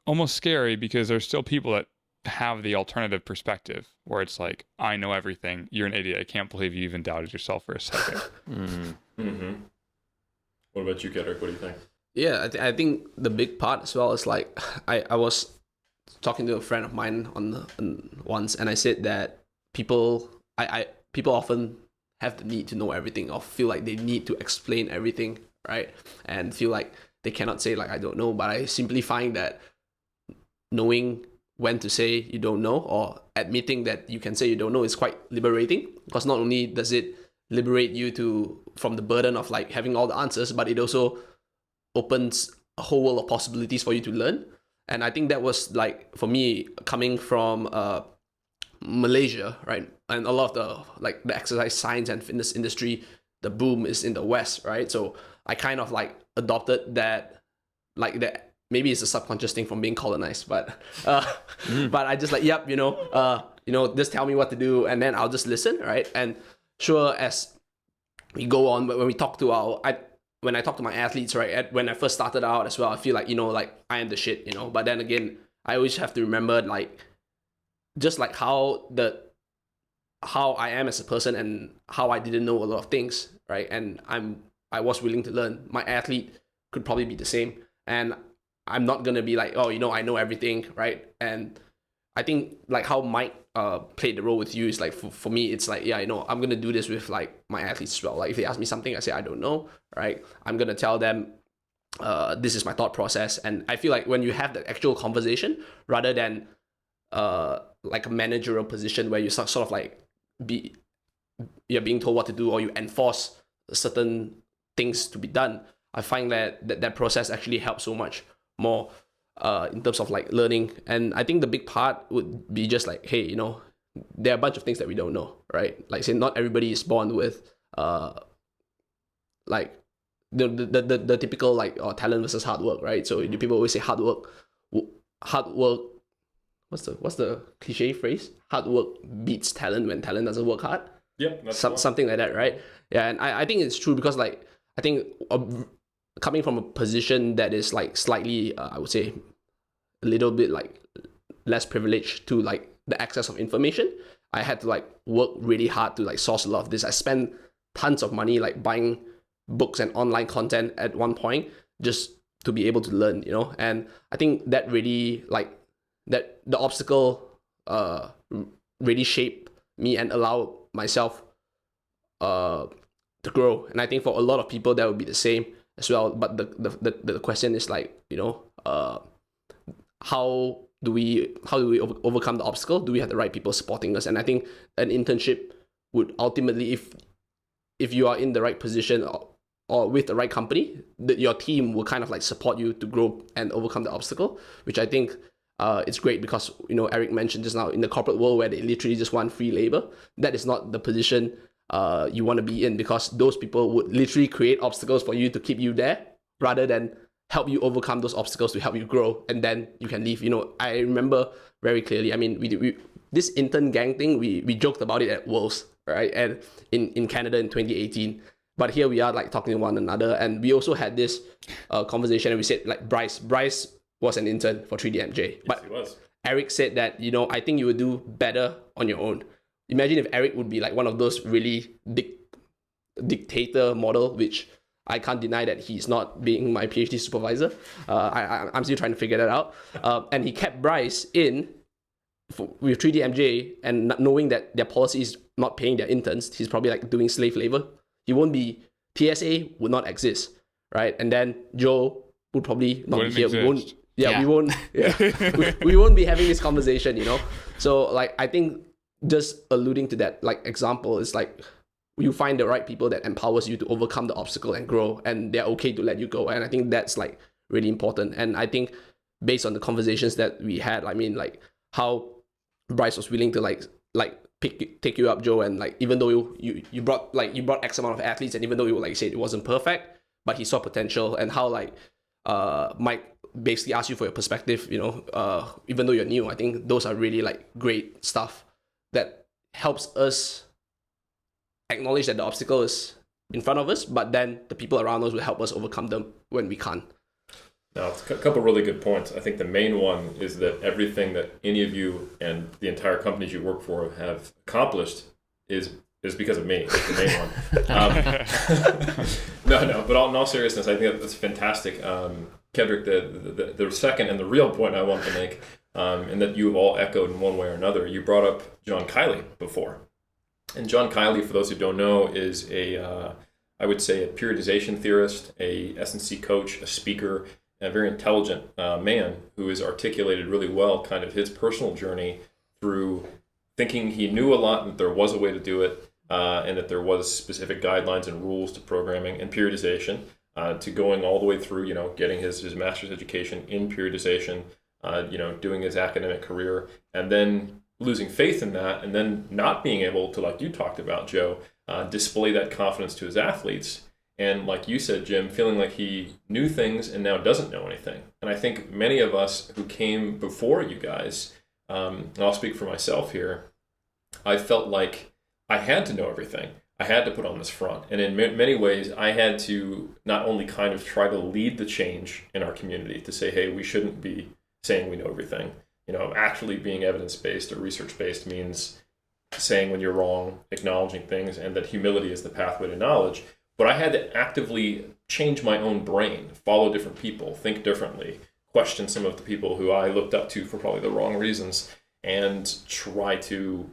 almost scary, because there's still people that have the alternative perspective where it's like, I know everything, you're an idiot, I can't believe you even doubted yourself for a second. What about you, Kedrick? What do you think? Yeah, I think the big part as well is like, I was talking to a friend of mine once, and I said that people often have the need to know everything, or feel like they need to explain everything, right? And feel like they cannot say like, I don't know. But I simply find that knowing when to say you don't know, or admitting that you can say you don't know, is quite liberating, because not only does it liberate you from the burden of like having all the answers, but it also opens a whole world of possibilities for you to learn. And I think that was like, for me, coming from Malaysia, right? And a lot of the exercise science and fitness industry, the boom is in the West, right? So I kind of like adopted that, like that. Maybe it's a subconscious thing from being colonized, but but I just like, yep, just tell me what to do, and then I'll just listen, right? And sure, as we go on, but when we talk to when I talk to my athletes, right, when I first started out as well, I feel like, like I am the shit, But then again, I always have to remember, like, just like how I am as a person, and how I didn't know a lot of things, right? And I was willing to learn. My athlete could probably be the same, and I'm not gonna be like, oh, I know everything, right? And I think like how Mike played the role with you is like, for me, it's like, yeah, I'm gonna do this with like my athletes as well. Like, if they ask me something, I say I don't know, right? I'm gonna tell them this is my thought process. And I feel like when you have the actual conversation rather than like a managerial position where you sort of like you're being told what to do or you enforce certain things to be done, I find that process actually helps so much more in terms of like learning. And I think the big part would be just like, hey, there are a bunch of things that we don't know, right? Like say not everybody is born with like the typical like talent versus hard work, right? So people always say hard work. What's the cliche phrase? Hard work beats talent when talent doesn't work hard. Yeah, Something like that, right? Yeah, and I think it's true because like I think coming from a position that is like slightly, I would say, a little bit like less privileged to like the access of information, I had to like work really hard to like source a lot of this. I spent tons of money like buying books and online content at one point just to be able to learn, and I think that really like that the obstacle really shaped me and allowed myself to grow. And I think for a lot of people that would be the same as well. But the question is like, how do we overcome the obstacle? Do we have the right people supporting us? And I think an internship would ultimately, if you are in the right position or with the right company, your team will kind of like support you to grow and overcome the obstacle, which I think it's great because, Eric mentioned just now, in the corporate world where they literally just want free labor, that is not the position you want to be in, because those people would literally create obstacles for you to keep you there rather than help you overcome those obstacles to help you grow, and then you can leave. I remember very clearly, I mean, we this intern gang thing, we joked about it at Worlds, right? And in Canada in 2018. But here we are like talking to one another, and we also had this conversation, and we said like Bryce was an intern for 3DMJ. Yes, but he was. Eric said that, I think you would do better on your own. Imagine if Eric would be like one of those really dictator model, which I can't deny that he's not, being my PhD supervisor. I'm still trying to figure that out. And he kept Bryce in with 3DMJ, and knowing that their policy is not paying their interns, he's probably like doing slave labor. He won't be, TSA would not exist, right? And then Joe would probably not be here. We won't, we won't, we won't be having this conversation, So like, I think just alluding to that like example is like, you find the right people that empowers you to overcome the obstacle and grow, and they're okay to let you go. And I think that's like really important. And I think based on the conversations that we had, I mean, like how Bryce was willing to like take you up, Joe, and like even though you brought X amount of athletes, and even though you like said it wasn't perfect, but he saw potential, and how like Mike basically asked you for your perspective, even though you're new. I think those are really like great stuff that helps us acknowledge that the obstacle is in front of us, but then the people around us will help us overcome them when we can't. Now, it's a couple really good points. I think the main one is that everything that any of you and the entire companies you work for have accomplished is because of me. It's the main one. No, but in all seriousness, I think that's fantastic. Kendrick, the second and the real point I want to make, and that you've all echoed in one way or another, you brought up John Kiley before. And John Kiley, for those who don't know, is I would say a periodization theorist, a S&C coach, a speaker, and a very intelligent man who has articulated really well kind of his personal journey through thinking he knew a lot, and that there was a way to do it, and that there was specific guidelines and rules to programming and periodization, to going all the way through, getting his master's education in periodization, doing his academic career, and then losing faith in that, and then not being able to, like you talked about, Joe, display that confidence to his athletes. And like you said, Jim, feeling like he knew things and now doesn't know anything. And I think many of us who came before you guys, and I'll speak for myself here, I felt like I had to know everything. I had to put on this front. And in many ways, I had to not only kind of try to lead the change in our community to say, hey, we shouldn't be saying we know everything. Actually being evidence-based or research-based means saying when you're wrong, acknowledging things, and that humility is the pathway to knowledge. But I had to actively change my own brain, follow different people, think differently, question some of the people who I looked up to for probably the wrong reasons, and try to,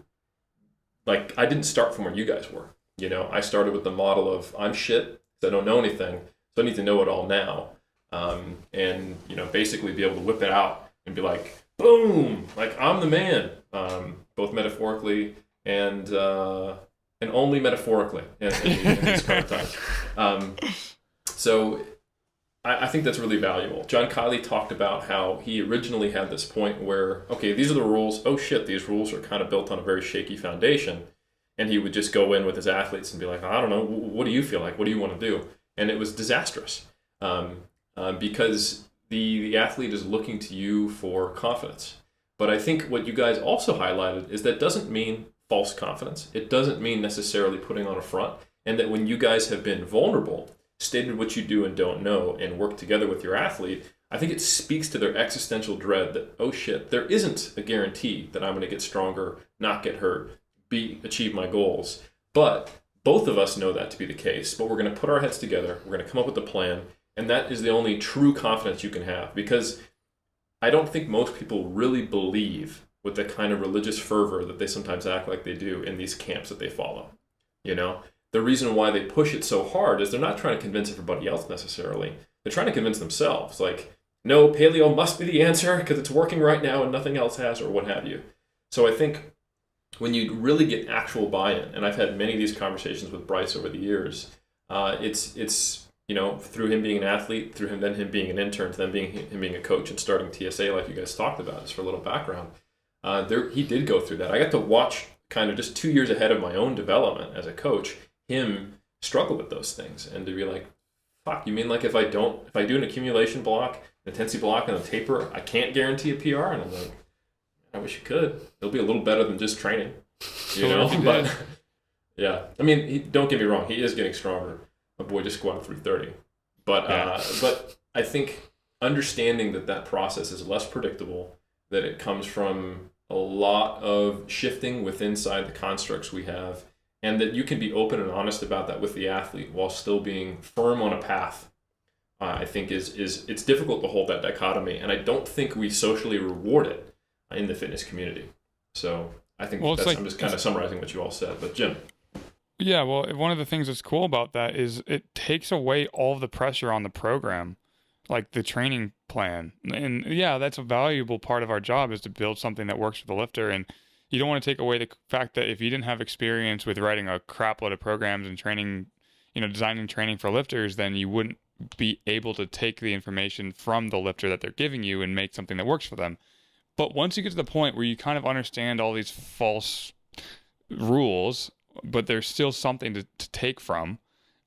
I didn't start from where you guys were. I started with the model of I'm shit, I don't know anything, so I need to know it all now. and basically be able to whip it out and be like, boom, like I'm the man, both metaphorically and only metaphorically in these current times. So I think that's really valuable. John Kiley talked about how he originally had this point where, okay, these are the rules. Oh shit, these rules are kind of built on a very shaky foundation. And he would just go in with his athletes and be like, I don't know, what do you feel like? What do you want to do? And it was disastrous because the athlete is looking to you for confidence. But I think what you guys also highlighted is that doesn't mean false confidence. It doesn't mean necessarily putting on a front. And that when you guys have been vulnerable, stated what you do and don't know, and work together with your athlete, I think it speaks to their existential dread that, oh shit, there isn't a guarantee that I'm going to get stronger, not get hurt, achieve my goals. But both of us know that to be the case. But we're going to put our heads together, we're going to come up with a plan, and that is the only true confidence you can have. Because I don't think most people really believe with the kind of religious fervor that they sometimes act like they do in these camps that they follow. The reason why they push it so hard is they're not trying to convince everybody else necessarily. They're trying to convince themselves. Like, no, paleo must be the answer because it's working right now and nothing else has, or what have you. So I think when you really get actual buy-in, and I've had many of these conversations with Bryce over the years, it's through him being an athlete, through him being an intern, to then him being a coach and starting TSA like you guys talked about, just for a little background. He did go through that. I got to watch kind of just 2 years ahead of my own development as a coach, him struggle with those things, and to be like, fuck, you mean like if I do an accumulation block, an intensity block, and a taper, I can't guarantee a PR? And I'm like, I wish you could. It'll be a little better than just training, but yeah, I mean, don't get me wrong, he is getting stronger. My boy just squatted 330, but I think understanding that process is less predictable, that it comes from a lot of shifting inside the constructs we have, and that you can be open and honest about that with the athlete while still being firm on a path. I think is it's difficult to hold that dichotomy, and I don't think we socially reward it in the fitness community. So I think I'm just kind of summarizing what you all said. But Jim. Yeah, well, one of the things that's cool about that is it takes away all of the pressure on the program, like the training plan. And yeah, that's a valuable part of our job, is to build something that works for the lifter. And you don't want to take away the fact that if you didn't have experience with writing a crap load of programs and training, designing training for lifters, then you wouldn't be able to take the information from the lifter that they're giving you and make something that works for them. But once you get to the point where you kind of understand all these false rules, but there's still something to take from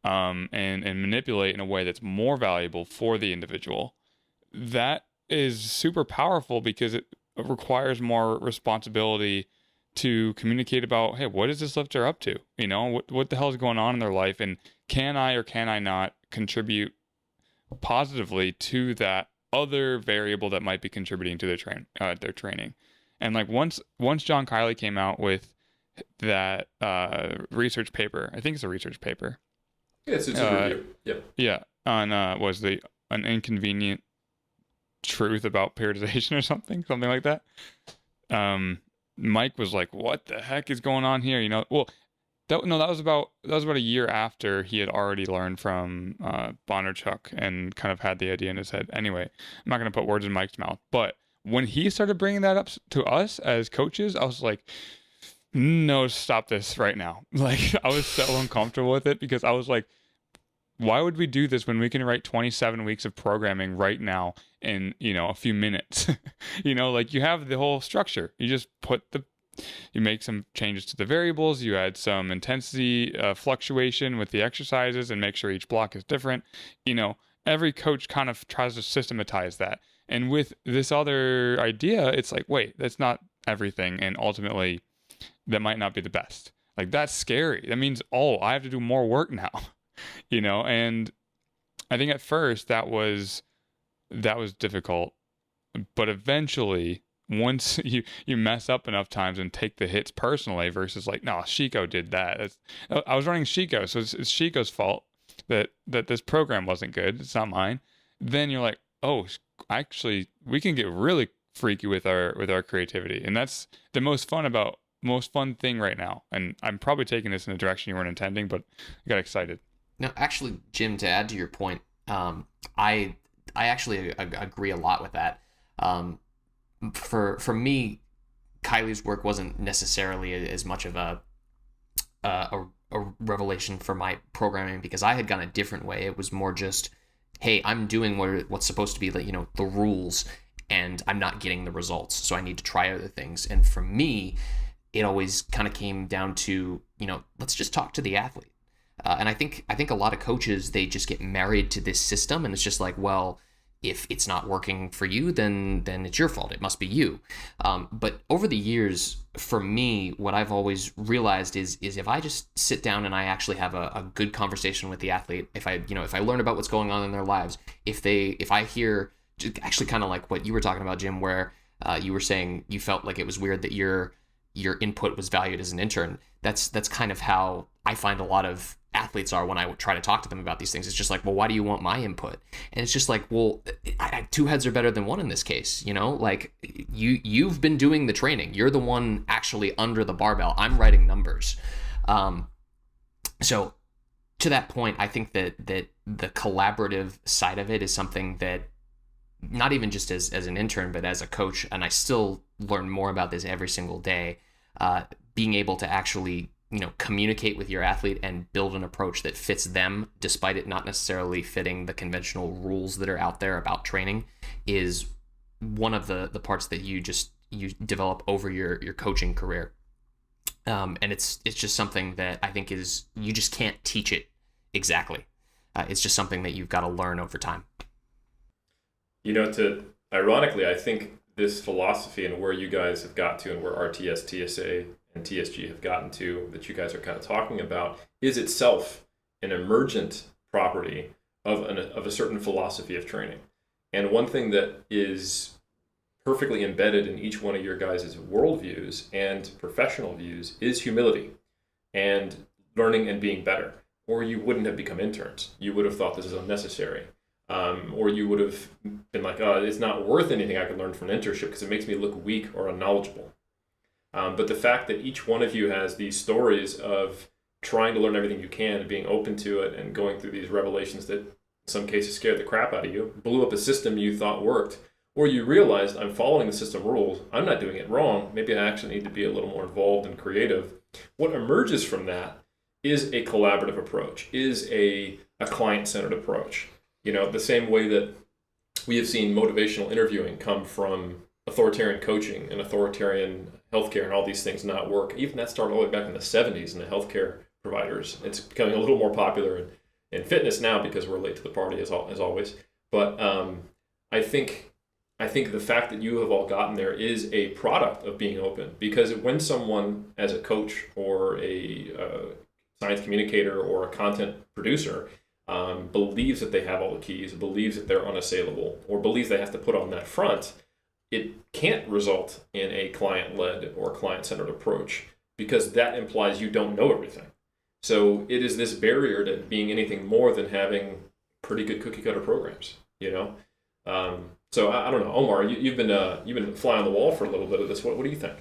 and manipulate in a way that's more valuable for the individual, that is super powerful, because it requires more responsibility to communicate about, hey, what is this lifter up to? What the hell is going on in their life, and can I or can I not contribute positively to that other variable that might be contributing to their training. And like once John Kiley came out with that research paper, I think it's a research paper. Yeah, it's a review. Yep. Yeah, on an inconvenient truth about periodization or something like that. Mike was like, "What the heck is going on here?" That was about a year after he had already learned from Bondarchuk and kind of had the idea in his head. Anyway, I'm not going to put words in Mike's mouth, but when he started bringing that up to us as coaches, I was like, no, stop this right now. Like, I was so uncomfortable with it, because I was like, why would we do this when we can write 27 weeks of programming right now in, a few minutes? Like, you have the whole structure. You just you make some changes to the variables, you add some intensity fluctuation with the exercises and make sure each block is different. Every coach kind of tries to systematize that. And with this other idea, it's like, wait, that's not everything. And ultimately, that might not be the best. Like, that's scary. That means, I have to do more work now. And I think at first that was difficult. But eventually, once you mess up enough times and take the hits personally versus like, no, Chico did that. I was running Chico, so it's Chico's fault that this program wasn't good. It's not mine. Then you're like, oh, actually, we can get really freaky with our creativity, and that's the most fun thing right now. And I'm probably taking this in a direction you weren't intending, but I got excited. No, actually, Jim, to add to your point, I I actually agree a lot with that. For me, Kylie's work wasn't necessarily as much of a revelation for my programming, because I had gone a different way. It was more just, hey, I'm doing what's supposed to be like, the rules, and I'm not getting the results, so I need to try other things. And for me, it always kind of came down to, let's just talk to the athlete. And I think a lot of coaches, they just get married to this system, and it's just like, well, if it's not working for you, then it's your fault. It must be you. But over the years, for me, what I've always realized is if I just sit down and I actually have a good conversation with the athlete, if I learn about what's going on in their lives, if I hear, actually kind of like what you were talking about, Jim, where you were saying you felt like it was weird that your input was valued as an intern. That's kind of how I find a lot of athletes are when I try to talk to them about these things. It's just like, well, why do you want my input? And it's just like, well, two heads are better than one in this case. Like you've been doing the training. You're the one actually under the barbell. I'm writing numbers. So to that point, I think that the collaborative side of it is something that, not even just as an intern, but as a coach, and I still learn more about this every single day, being able to actually communicate with your athlete and build an approach that fits them, despite it not necessarily fitting the conventional rules that are out there about training, is one of the parts that you develop over your coaching career. And it's just something that I think is, you just can't teach it exactly. It's just something that you've got to learn over time. Ironically, I think this philosophy and where you guys have got to, and where RTS, TSA, and TSG have gotten to, that you guys are kind of talking about, is itself an emergent property of a certain philosophy of training. And one thing that is perfectly embedded in each one of your guys' worldviews and professional views is humility and learning and being better. Or you wouldn't have become interns. You would have thought this is unnecessary. Or you would have been like, oh, it's not worth anything I could learn from an internship because it makes me look weak or unknowledgeable. But the fact that each one of you has these stories of trying to learn everything you can and being open to it and going through these revelations that in some cases scared the crap out of you, blew up a system you thought worked, or you realized, I'm following the system rules, I'm not doing it wrong, maybe I actually need to be a little more involved and creative. What emerges from that is a collaborative approach, is a client-centered approach. The same way that we have seen motivational interviewing come from authoritarian coaching and authoritarian healthcare and all these things not work. Even that started all the way back in the 70s in the healthcare providers. It's becoming a little more popular in fitness now because we're late to the party as always. But I think the fact that you have all gotten there is a product of being open, because when someone as a coach or a science communicator or a content producer believes that they have all the keys, believes that they're unassailable, or believes they have to put on that front, it can't result in a client-led or client-centered approach, because that implies you don't know everything. So it is this barrier to being anything more than having pretty good cookie-cutter programs, So I don't know, Omar, you've been fly on the wall for a little bit of this. What do you think?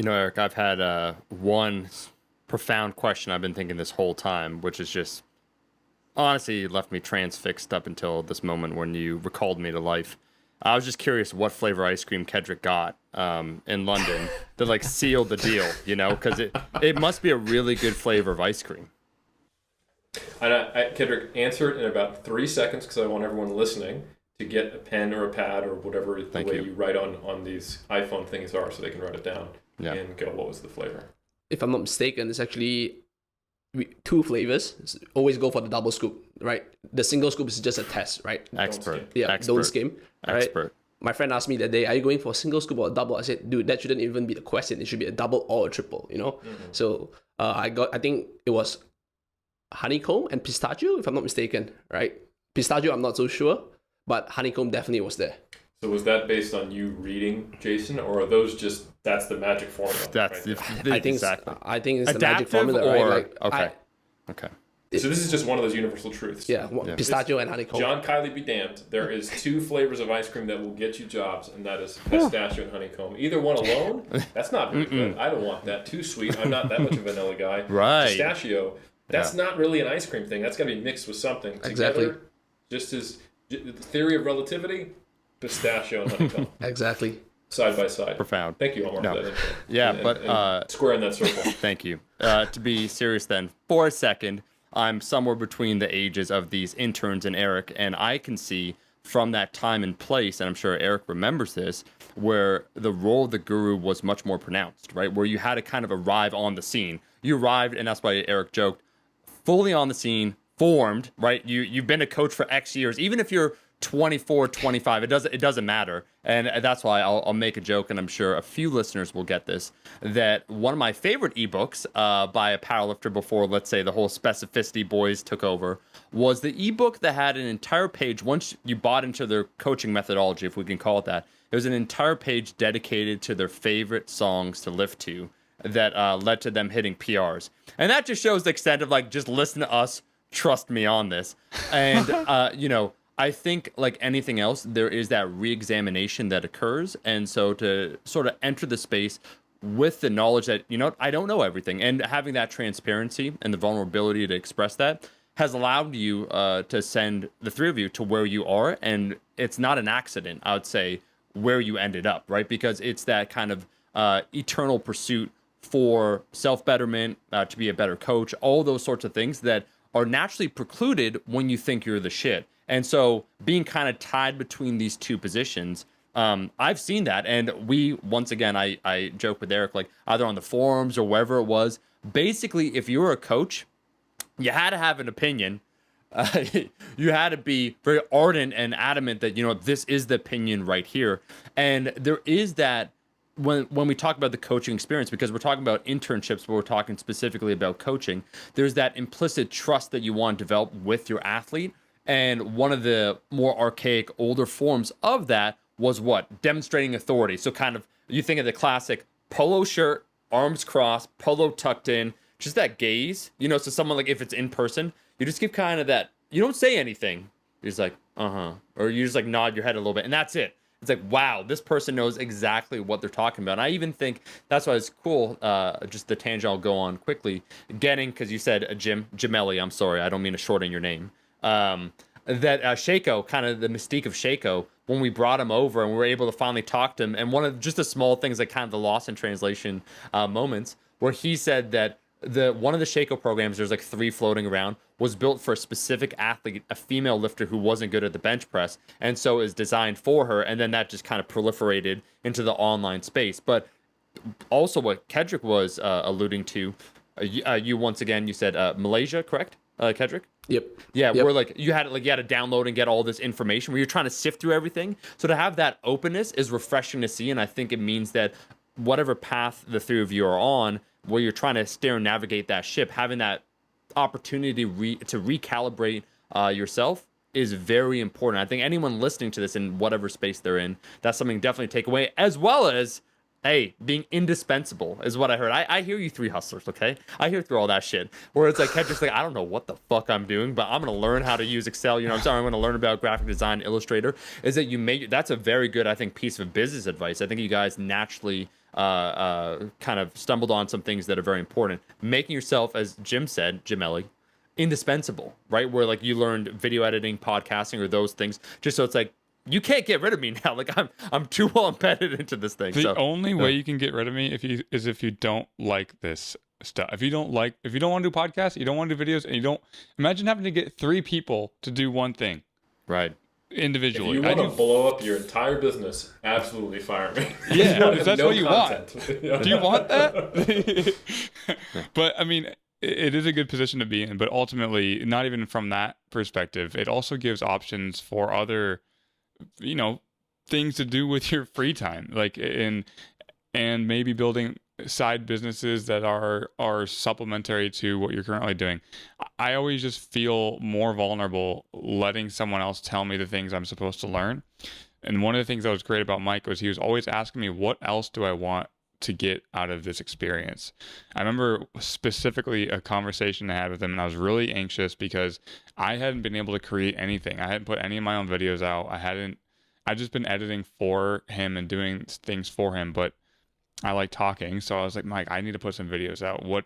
Eric, I've had one profound question I've been thinking this whole time, which is just honestly left me transfixed up until this moment when you recalled me to life. I was just curious what flavor ice cream Kedrick got in London that sealed the deal, because it must be a really good flavor of ice cream. And Kedrick, answer it in about 3 seconds, because I want everyone listening to get a pen or a pad or whatever you write on these iPhone things are, so they can write it down and go, what was the flavor? If I'm not mistaken, it's actually 2 flavors. Always go for the double scoop, right? The single scoop is just a test, right? Expert. Don't skim. Right? Expert. My friend asked me that day, are you going for a single scoop or a double? I said, dude, that shouldn't even be the question. It should be a double or a triple, Mm-hmm. So I think it was honeycomb and pistachio, if I'm not mistaken, right? Pistachio, I'm not so sure, but honeycomb definitely was there. So was that based on you reading, Jason, or are those just, that's the magic formula? That's right? I think it's adaptive, the magic formula, or, right? Okay. So this is just one of those universal truths. Yeah. Pistachio and honeycomb. John Kiley be damned. There is 2 flavors of ice cream that will get you jobs, and that is pistachio and honeycomb. Either one alone, that's not very good. I don't want that. Too sweet. I'm not that much of a vanilla guy. Right. Pistachio, that's not really an ice cream thing. That's got to be mixed with something together. Exactly. Just The theory of relativity, pistachio and honeycomb. Exactly. Side by side. Profound. Thank you, Omar, No. for that intro. Yeah, And- but and square in that circle. thank you. To be serious then, for a second, I'm somewhere between the ages of these interns and Eric, and I can see from that time and place, and I'm sure Eric remembers this, where the role of the guru was much more pronounced, right? Where you had to kind of arrive on the scene. You arrived, and that's why Eric joked, fully on the scene, formed, right? You've been a coach for X years, even if you're 24, 25, it doesn't matter. And that's why I'll make a joke, and I'm sure a few listeners will get this, that one of my favorite ebooks by a powerlifter before, let's say, the whole specificity boys took over, was the ebook that had an entire page. Once you bought into their coaching methodology, if we can call it that, it was an entire page dedicated to their favorite songs to lift to that led to them hitting PRs. And that just shows the extent of, like, just listen to us, trust me on this. And, I think, like anything else, there is that re-examination that occurs. And so to sort of enter the space with the knowledge that, I don't know everything, and having that transparency and the vulnerability to express that has allowed you to send the three of you to where you are. And it's not an accident, I would say, where you ended up, right? Because it's that kind of eternal pursuit for self-betterment, to be a better coach, all those sorts of things that are naturally precluded when you think you're the shit. And so being kind of tied between these two positions, I've seen that. And we, once again, I joke with Eric, like either on the forums or wherever it was, basically, if you were a coach, you had to have an opinion. You had to be very ardent and adamant that, this is the opinion right here. And there is that when we talk about the coaching experience, because we're talking about internships, but we're talking specifically about coaching, there's that implicit trust that you want to develop with your athlete. And one of the more archaic, older forms of that was what? Demonstrating authority. So kind of, you think of the classic polo shirt, arms crossed, polo tucked in, just that gaze, so someone, like, if it's in person, you just give kind of that, you don't say anything. You're just like, or you just like nod your head a little bit, and that's it. It's like, wow, this person knows exactly what they're talking about. And I even think that's why it's cool, just the tangent I'll go on quickly, because you said Jamelli, I'm sorry, I don't mean to shorten your name. That Shaco, kind of the mystique of Shaco, when we brought him over and we were able to finally talk to him, and one of just the small things, like kind of the lost in translation moments, where he said that one of the Shaco programs, there's like 3 floating around, was built for a specific athlete, a female lifter who wasn't good at the bench press, and so is designed for her, and then that just kind of proliferated into the online space. But also what Kedrick was alluding to, you once again, you said Malaysia, correct, Kedrick? Yep. Yeah, Yep. where you had to download and get all this information, where you're trying to sift through everything. So to have that openness is refreshing to see, and I think it means that whatever path the three of you are on, where you're trying to steer and navigate that ship, having that opportunity to recalibrate yourself is very important. I think anyone listening to this in whatever space they're in, that's something definitely take away, as well as, hey, being indispensable is what I heard. I hear you three hustlers, okay? I hear through all that shit. Where it's like, Kendrick's like, I don't know what the fuck I'm doing, but I'm going to learn how to use Excel. I'm going to learn about graphic design, Illustrator. Is that that's a very good, I think, piece of business advice. I think you guys naturally kind of stumbled on some things that are very important. Making yourself, as Jim said, Jamelli, indispensable, right? Where like you learned video editing, podcasting, or those things, just so it's like, you can't get rid of me now. Like I'm too well embedded into this thing. The only way you can get rid of me is if you don't like this stuff. If you don't want to do podcasts, you don't want to do videos, and you don't imagine having to get 3 people to do one thing. Right. If Individually. you want to blow up your entire business, absolutely fire me. Yeah, if that's what you content. want. Do you want that? But I mean, it is a good position to be in, but ultimately, not even from that perspective, it also gives options for other, things to do with your free time, like and maybe building side businesses that are supplementary to what you're currently doing. I always just feel more vulnerable letting someone else tell me the things I'm supposed to learn. And one of the things that was great about Mike was he was always asking me, what else do I want to get out of this experience? I remember specifically a conversation I had with him, and I was really anxious because I hadn't been able to create anything. I hadn't put any of my own videos out. I'd just been editing for him and doing things for him, but I like talking. So I was like, Mike, I need to put some videos out. What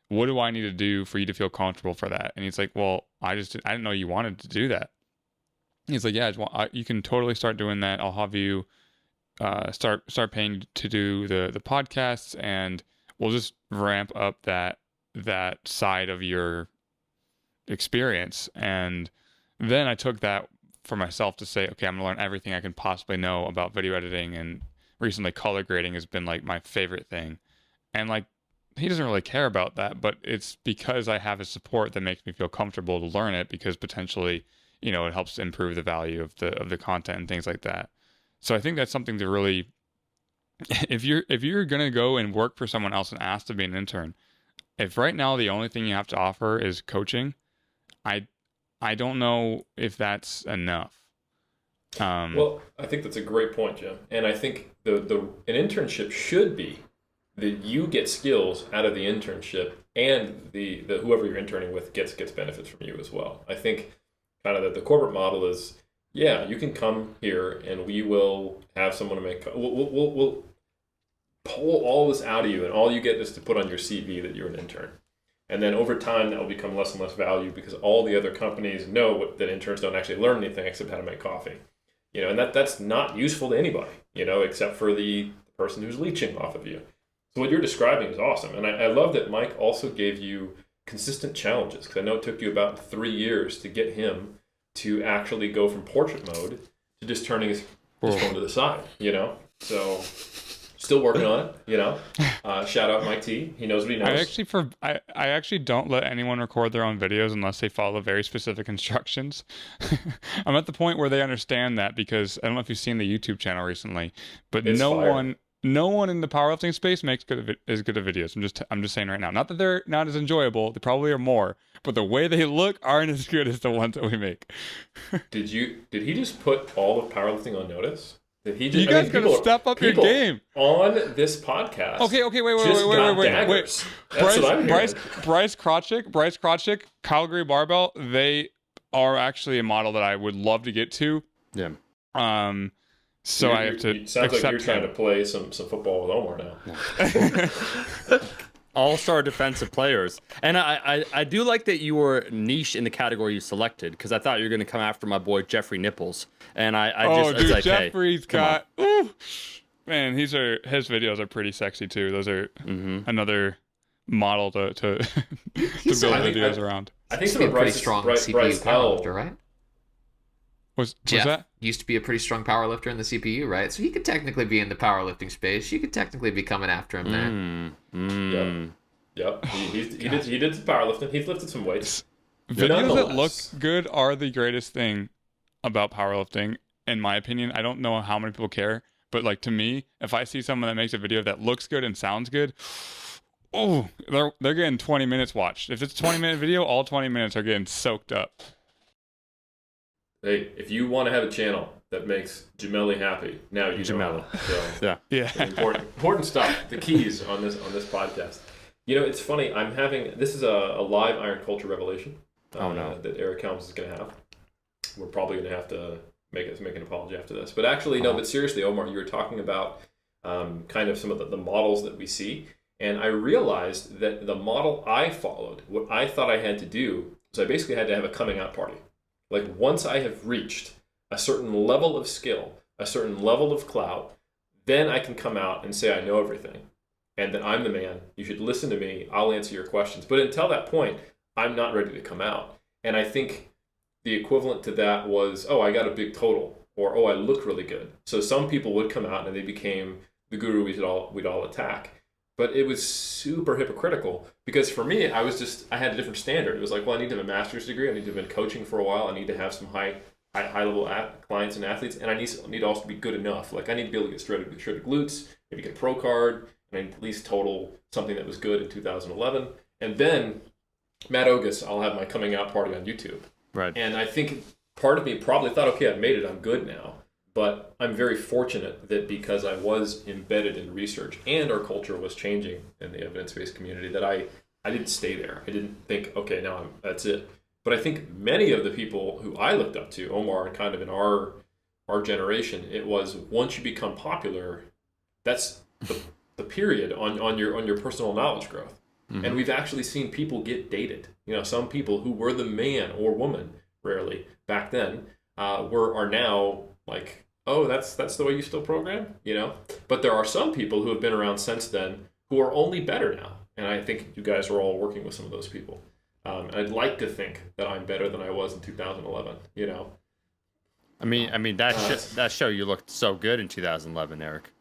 do I need to do for you to feel comfortable for that? And he's like, well, I didn't know you wanted to do that. He's like, yeah, you can totally start doing that. I'll have you start paying to do the podcasts, and we'll just ramp up that side of your experience. And then I took that for myself to say, okay, I'm gonna learn everything I can possibly know about video editing, and recently color grading has been like my favorite thing. And like, he doesn't really care about that, but it's because I have his support that makes me feel comfortable to learn it, because potentially, it helps improve the value of the content and things like that. So I think that's something to really, if you're gonna go and work for someone else and ask to be an intern, if right now the only thing you have to offer is coaching, I I don't know if that's enough. Well, I think that's a great point, Jim. And I think an internship should be that you get skills out of the internship, and the whoever you're interning with gets benefits from you as well. I think kind of that the corporate model is, yeah, you can come here and we will have someone to make. We'll pull all this out of you, and all you get is to put on your CV that you're an intern. And then over time, that will become less and less value, because all the other companies know that interns don't actually learn anything except how to make coffee. And that's not useful to anybody, except for the person who's leeching off of you. So what you're describing is awesome. And I love that Mike also gave you consistent challenges, because I know it took you about 3 years to get him to actually go from portrait mode to just turning his phone to the side, So still working on it, shout out Mike T. He knows what he knows. I actually don't let anyone record their own videos unless they follow very specific instructions. I'm at the point where they understand that, because I don't know if you've seen the YouTube channel recently, but It's no fire. one in the powerlifting space makes as good of videos. I'm just saying right now. Not that they're not as enjoyable, they probably are more, but the way they look aren't as good as the ones that we make. Did he just put all of powerlifting on notice? Did he just, You guys gotta step up your game on this podcast. Okay, wait. That's what I'm hearing. Bryce Krawczyk, Calgary Barbell, they are actually a model that I would love to get to. Yeah. So I have to It sounds like you're accept trying him. to play some football with Omar now. All-star defensive players. And I do like that you were niche in the category you selected, because I thought you were going to come after my boy Jeffrey Nipples. And it's like, Jeffrey's hey, come on. got ooh, man, his videos are pretty sexy too. Those are another model to build videos around. I think Used to some be of a pretty Bryce's- strong Bryce CPU L. powerlifter, right? Was Jeff that? used to be a pretty strong powerlifter in the CPU, right? So he could technically be in the powerlifting space. You could technically be coming after him there. Yep. He did some powerlifting. He's lifted some weights. Videos that look Nonetheless. good are the greatest thing about powerlifting, in my opinion. I don't know how many people care, but like, to me, if I see someone that makes a video that looks good and sounds good, oh, they're getting 20 minutes watched. If it's a 20-minute video, all 20 minutes are getting soaked up. Hey, if you want to have a channel that makes Gemelli happy, now you know how. So Yeah. important stuff. The keys on this podcast. It's funny. This is a live Iron Culture revelation. That Eric Helms is going to have. We're probably going to have to make an apology after this. But actually, no. But seriously, Omar, you were talking about kind of some of the models that we see, and I realized that the model I followed, what I thought I had to do, was I basically had to have a coming out party. Like, once I have reached a certain level of skill, a certain level of clout, then I can come out and say I know everything, and that I'm the man. You should listen to me. I'll answer your questions. But until that point, I'm not ready to come out. And I think the equivalent to that was, oh, I got a big total, or oh, I look really good. So some people would come out and they became the guru we'd all attack. But it was super hypocritical, because for me, I had a different standard. It was like, well, I need to have a master's degree. I need to have been coaching for a while. I need to have some high level clients and athletes, and I need also to be good enough. Like, I need to be able to get shredded glutes, maybe get a pro card, and I need to at least total something that was good in 2011. And then Matt Ogus, I'll have my coming out party on YouTube. Right. And I think part of me probably thought, okay, I've made it. I'm good now. But I'm very fortunate that because I was embedded in research and our culture was changing in the evidence-based community, that I didn't stay there. I didn't think, okay, now that's it. But I think many of the people who I looked up to, Omar, kind of in our generation, it was, once you become popular, that's the period on your personal knowledge growth. Mm-hmm. And we've actually seen people get dated. Some people who were the man or woman, rarely, back then, are now like, oh, that's the way you still program, you know. But there are some people who have been around since then who are only better now, and I think you guys are all working with some of those people. And I'd like to think that I'm better than I was in 2011. You know. I mean that show you looked so good in 2011, Eric.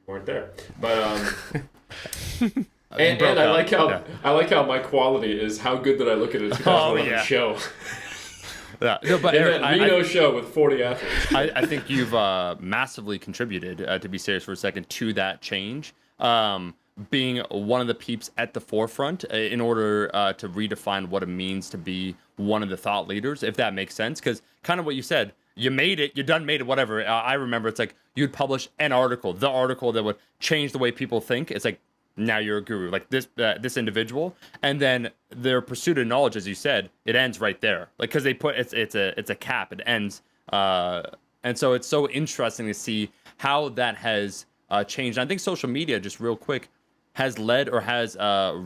Weren't there, but and I like how I like how my quality is how good did I look at a 2011 show. Yeah, no, but and Eric, Reno show with 40 athletes. I think you've massively contributed, to be serious for a second, to that change. Being one of the peeps at the forefront in order to redefine what it means to be one of the thought leaders, if that makes sense. Because kind of what you said, you made it, you done made it, whatever. I remember it's like you'd publish an article, the article that would change the way people think. It's like, now you're a guru, like this individual, and then their pursuit of knowledge, as you said, it ends right there, like because they put it's a cap, it ends, and so it's so interesting to see how that has changed. And I think social media, just real quick, has led or has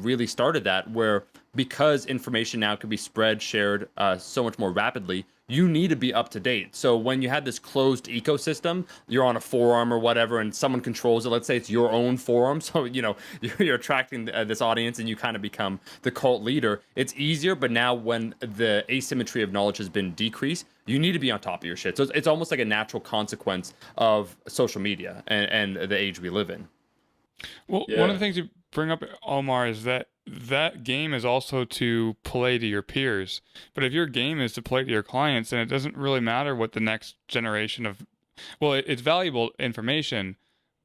really started that, where because information now can be spread, shared so much more rapidly, you need to be up to date. So when you have this closed ecosystem, you're on a forum or whatever, and someone controls it. Let's say it's your own forum, so you know you're attracting this audience, and you kind of become the cult leader. It's easier, but now when the asymmetry of knowledge has been decreased, you need to be on top of your shit. So it's almost like a natural consequence of social media and the age we live in. Well, one of the things you bring up, Omar, is that game is also to play to your peers. But if your game is to play to your clients, then it doesn't really matter what the next generation of, well, it's valuable information,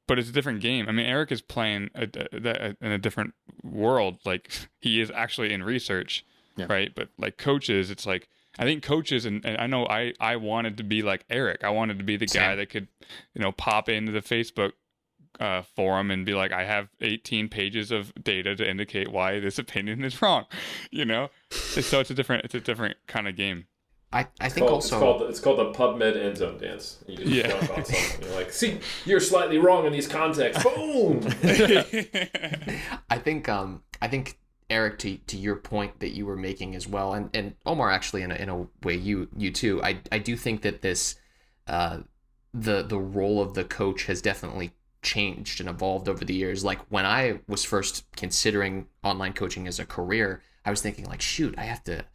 but it's a different game. I mean, Eric is playing in a different world. Like he is actually in research, right? But like coaches, it's like, I think coaches, and I know I wanted to be like Eric. I wanted to be the guy that could, pop into the Facebook forum and be like, I have 18 pages of data to indicate why this opinion is wrong, so it's a different kind of game. I think it's called the PubMed end zone dance. You just jump on someone. You're like, see, you're slightly wrong in these contexts. Boom. I think Eric, to your point that you were making as well, and Omar actually in a way you too. I do think that this the role of the coach has definitely changed and evolved over the years. Like when I was first considering online coaching as a career, I was thinking like, shoot, I have to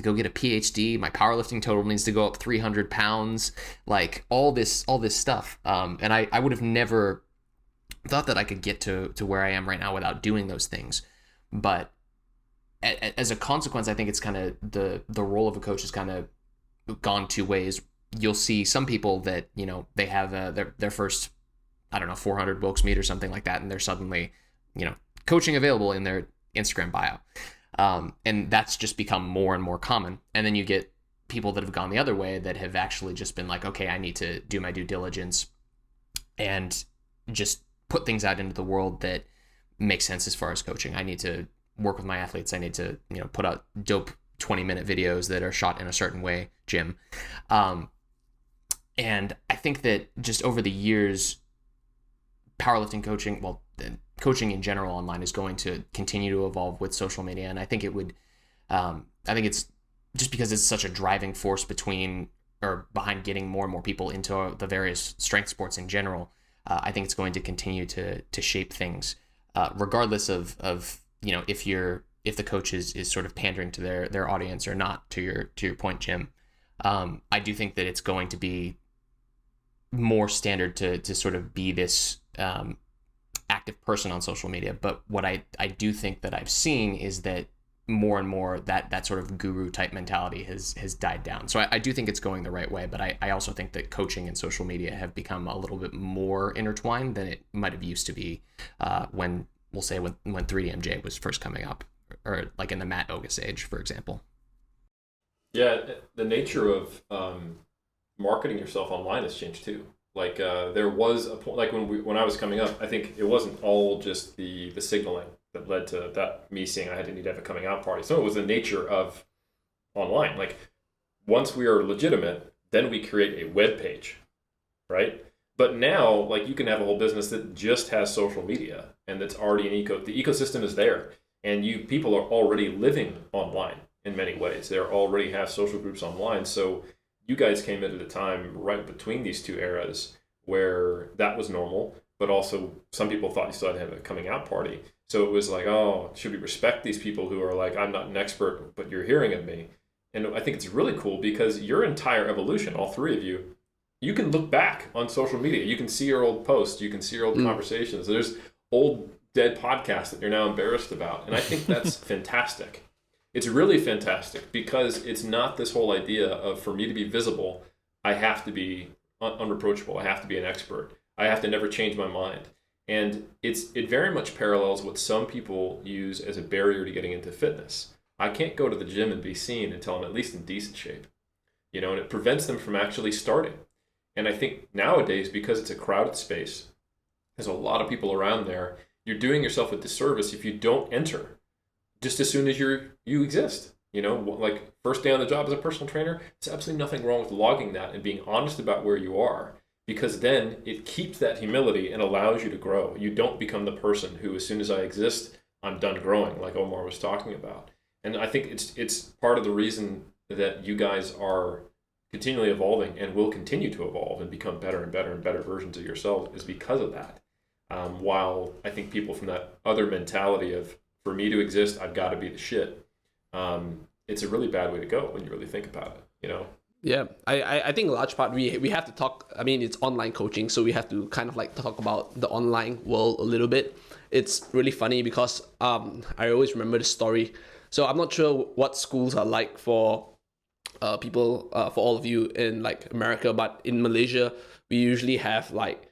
go get a PhD. My powerlifting total needs to go up 300 pounds, like all this stuff. And I would have never thought that I could get to where I am right now without doing those things. But as a consequence, I think it's kind of the role of a coach has kind of gone two ways. You'll see some people that, they have their first, 400 Wilks meet or something like that, and they're suddenly, coaching available in their Instagram bio. And that's just become more and more common. And then you get people that have gone the other way that have actually just been like, okay, I need to do my due diligence and just put things out into the world that make sense as far as coaching. I need to work with my athletes. I need to, put out dope 20-minute videos that are shot in a certain way, Jim. And I think that just over the years, powerlifting coaching, coaching in general online is going to continue to evolve with social media. And I think it would, I think it's just because it's such a driving force behind getting more and more people into the various strength sports in general. I think it's going to continue to shape things, regardless of if the coach is sort of pandering to their audience or not. To your point, Jim, I do think that it's going to be more standard to sort of be this active person on social media. But what I do think that I've seen is that more and more that sort of guru type mentality has died down. So I do think it's going the right way, but I also think that coaching and social media have become a little bit more intertwined than it might have used to be when 3DMJ was first coming up, or like in the Matt Ogus age, for example. Yeah, the nature of marketing yourself online has changed too. Like there was a point, like when I was coming up, I think it wasn't all just the signaling that led to that, me saying I need to have a coming out party. So it was the nature of online. Like once we are legitimate, then we create a web page, right? But now, like you can have a whole business that just has social media and that's already the ecosystem is there, and people are already living online in many ways. They already have social groups online, so you guys came in at a time right between these two eras where that was normal, but also some people thought you still had to have a coming out party. So it was like, oh, should we respect these people who are like, I'm not an expert, but you're hearing of me? And I think it's really cool because your entire evolution, all three of you, you can look back on social media. You can see your old posts. You can see your old conversations. There's old dead podcasts that you're now embarrassed about. And I think that's fantastic. It's really fantastic because it's not this whole idea of, for me to be visible, I have to be unreproachable. I have to be an expert. I have to never change my mind. And it very much parallels what some people use as a barrier to getting into fitness. I can't go to the gym and be seen until I'm at least in decent shape, and it prevents them from actually starting. And I think nowadays, because it's a crowded space, there's a lot of people around there, you're doing yourself a disservice if you don't enter just as soon as you exist. Like first day on the job as a personal trainer, there's absolutely nothing wrong with logging that and being honest about where you are, because then it keeps that humility and allows you to grow. You don't become the person who, as soon as I exist, I'm done growing, like Omar was talking about. And I think it's part of the reason that you guys are continually evolving and will continue to evolve and become better and better and better versions of yourselves is because of that. While I think people from that other mentality of, for me to exist, I've got to be the shit. It's a really bad way to go when you really think about it, Yeah, I think a large part we have to talk. I mean, it's online coaching, so we have to kind of like talk about the online world a little bit. It's really funny because I always remember the story. So I'm not sure what schools are like for people, for all of you in like America, but in Malaysia, we usually have like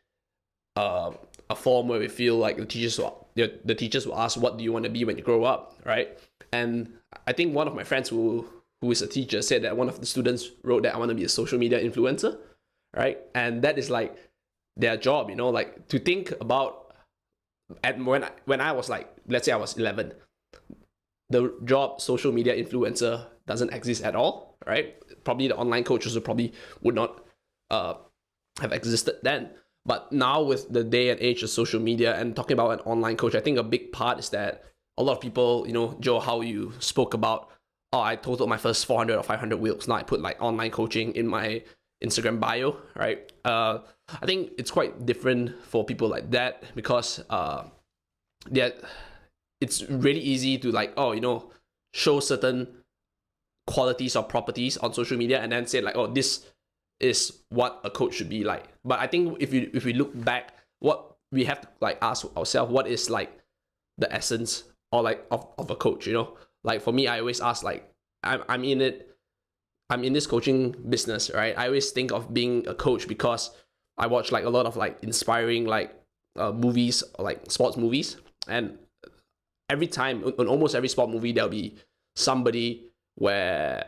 a form where we feel like the teachers will ask, what do you want to be when you grow up, right? And I think one of my friends who is a teacher said that one of the students wrote that I want to be a social media influencer, right? And that is like their job, like to think about. And when I was like, let's say I was 11, the job social media influencer doesn't exist at all, right? Probably the online coaches would not have existed then. But now with the day and age of social media and talking about an online coach, I think a big part is that a lot of people, Joe, how you spoke about, oh, I totaled my first 400 or 500 wheels. Now I put like online coaching in my Instagram bio, right? I think it's quite different for people like that because it's really easy to like, show certain qualities or properties on social media and then say like, oh, this is what a coach should be like. But I think if we look back, what we have to like ask ourselves, what is like the essence or like of a coach, Like for me, I always ask like, I'm in this coaching business, right? I always think of being a coach because I watch like a lot of like inspiring like movies or like sports movies, and every time on almost every sport movie there'll be somebody where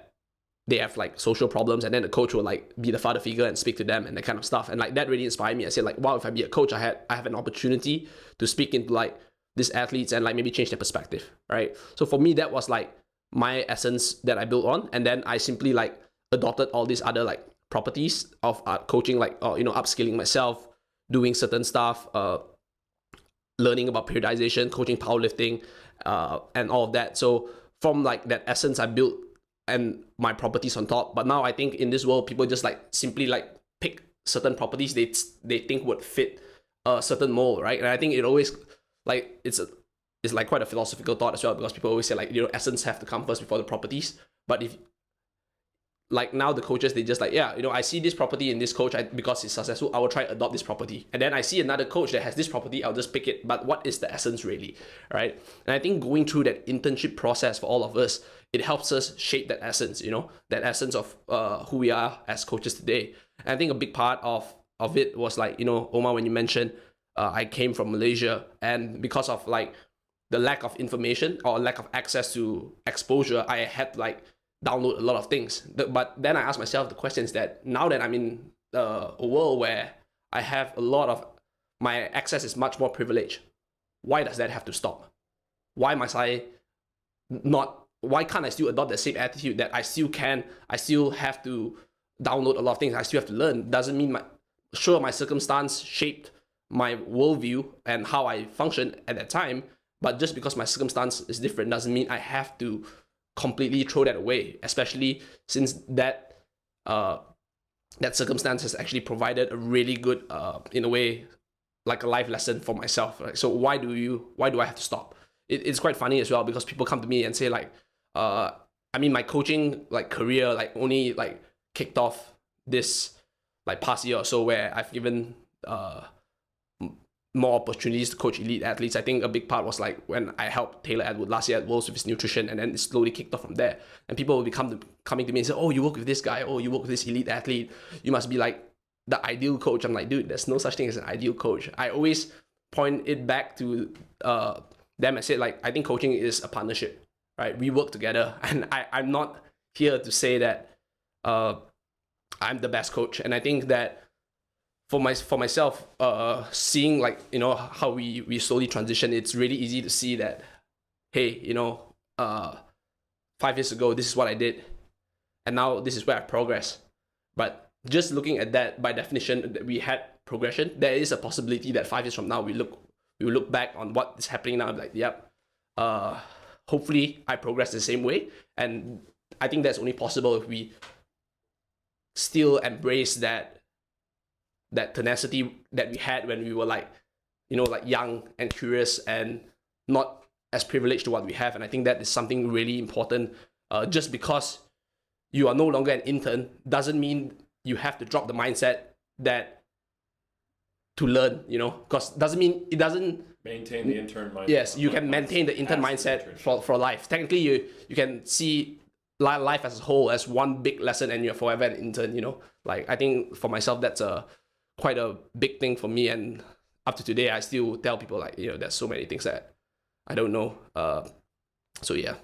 they have like social problems, and then the coach will like be the father figure and speak to them and that kind of stuff. And like that really inspired me. I said like, wow, if I be a coach, I have an opportunity to speak into like these athletes and like maybe change their perspective, right? So for me, that was like my essence that I built on, and then I simply like adopted all these other like properties of coaching, like upskilling myself, doing certain stuff, learning about periodization, coaching powerlifting, and all of that. So from like that essence, I built and my properties on top. But now I think in this world, people just like simply like pick certain properties they think would fit a certain mold, right? And I think it always like it's like quite a philosophical thought as well, because people always say like, essence have to come first before the properties. But if like now the coaches, they just like, yeah, I see this property in this coach, because he's successful, I will try to adopt this property. And then I see another coach that has this property, I'll just pick it. But what is the essence really, right? And I think going through that internship process for all of us, it helps us shape that essence, that essence of who we are as coaches today. And I think a big part of it was like, Omar, when you mentioned I came from Malaysia, and because of like the lack of information or lack of access to exposure, I had to like download a lot of things. But then I asked myself the questions that now that I'm in a world where I have a lot of my access is much more privileged, why does that have to stop? Why can't I still adopt the same attitude that I still have to download a lot of things, I still have to learn? Doesn't mean my circumstance shaped my worldview and how I function at that time, but just because my circumstance is different doesn't mean I have to completely throw that away, especially since that that circumstance has actually provided a really good, in a way, like a life lesson for myself. Right? So why do I have to stop? It's quite funny as well, because people come to me and say like, I mean, my coaching like career like only like kicked off this like past year or so, where I've given more opportunities to coach elite athletes. I think a big part was like when I helped Taylor Atwood last year at Worlds with his nutrition, and then it slowly kicked off from there. And people will be coming to me and say, "Oh, you work with this guy. Oh, you work with this elite athlete. You must be like the ideal coach." I'm like, dude, there's no such thing as an ideal coach. I always point it back to them. I said like, I think coaching is a partnership, right? We work together, and I'm not here to say that I'm the best coach. And I think that for myself, seeing like, you know, how we slowly transition, it's really easy to see that, hey, you know, 5 years ago this is what I did, and now this is where I progress. But just looking at that, by definition, that we had progression, there is a possibility that 5 years from now we will look back on what is happening now and be like, yep, hopefully I progress the same way. And I think that's only possible if we still embrace that tenacity that we had when we were like, you know, like young and curious and not as privileged to what we have. And I think that is something really important. Just because you are no longer an intern doesn't mean you have to drop the mindset that to learn, you know, because it doesn't Maintain the intern mindset. Yes, you can maintain the intern mindset for life. Technically, you can see life as a whole as one big lesson, and you're forever an intern, you know. Like, I think for myself, that's quite a big thing for me. And up to today, I still tell people like, you know, there's so many things that I don't know. So yeah.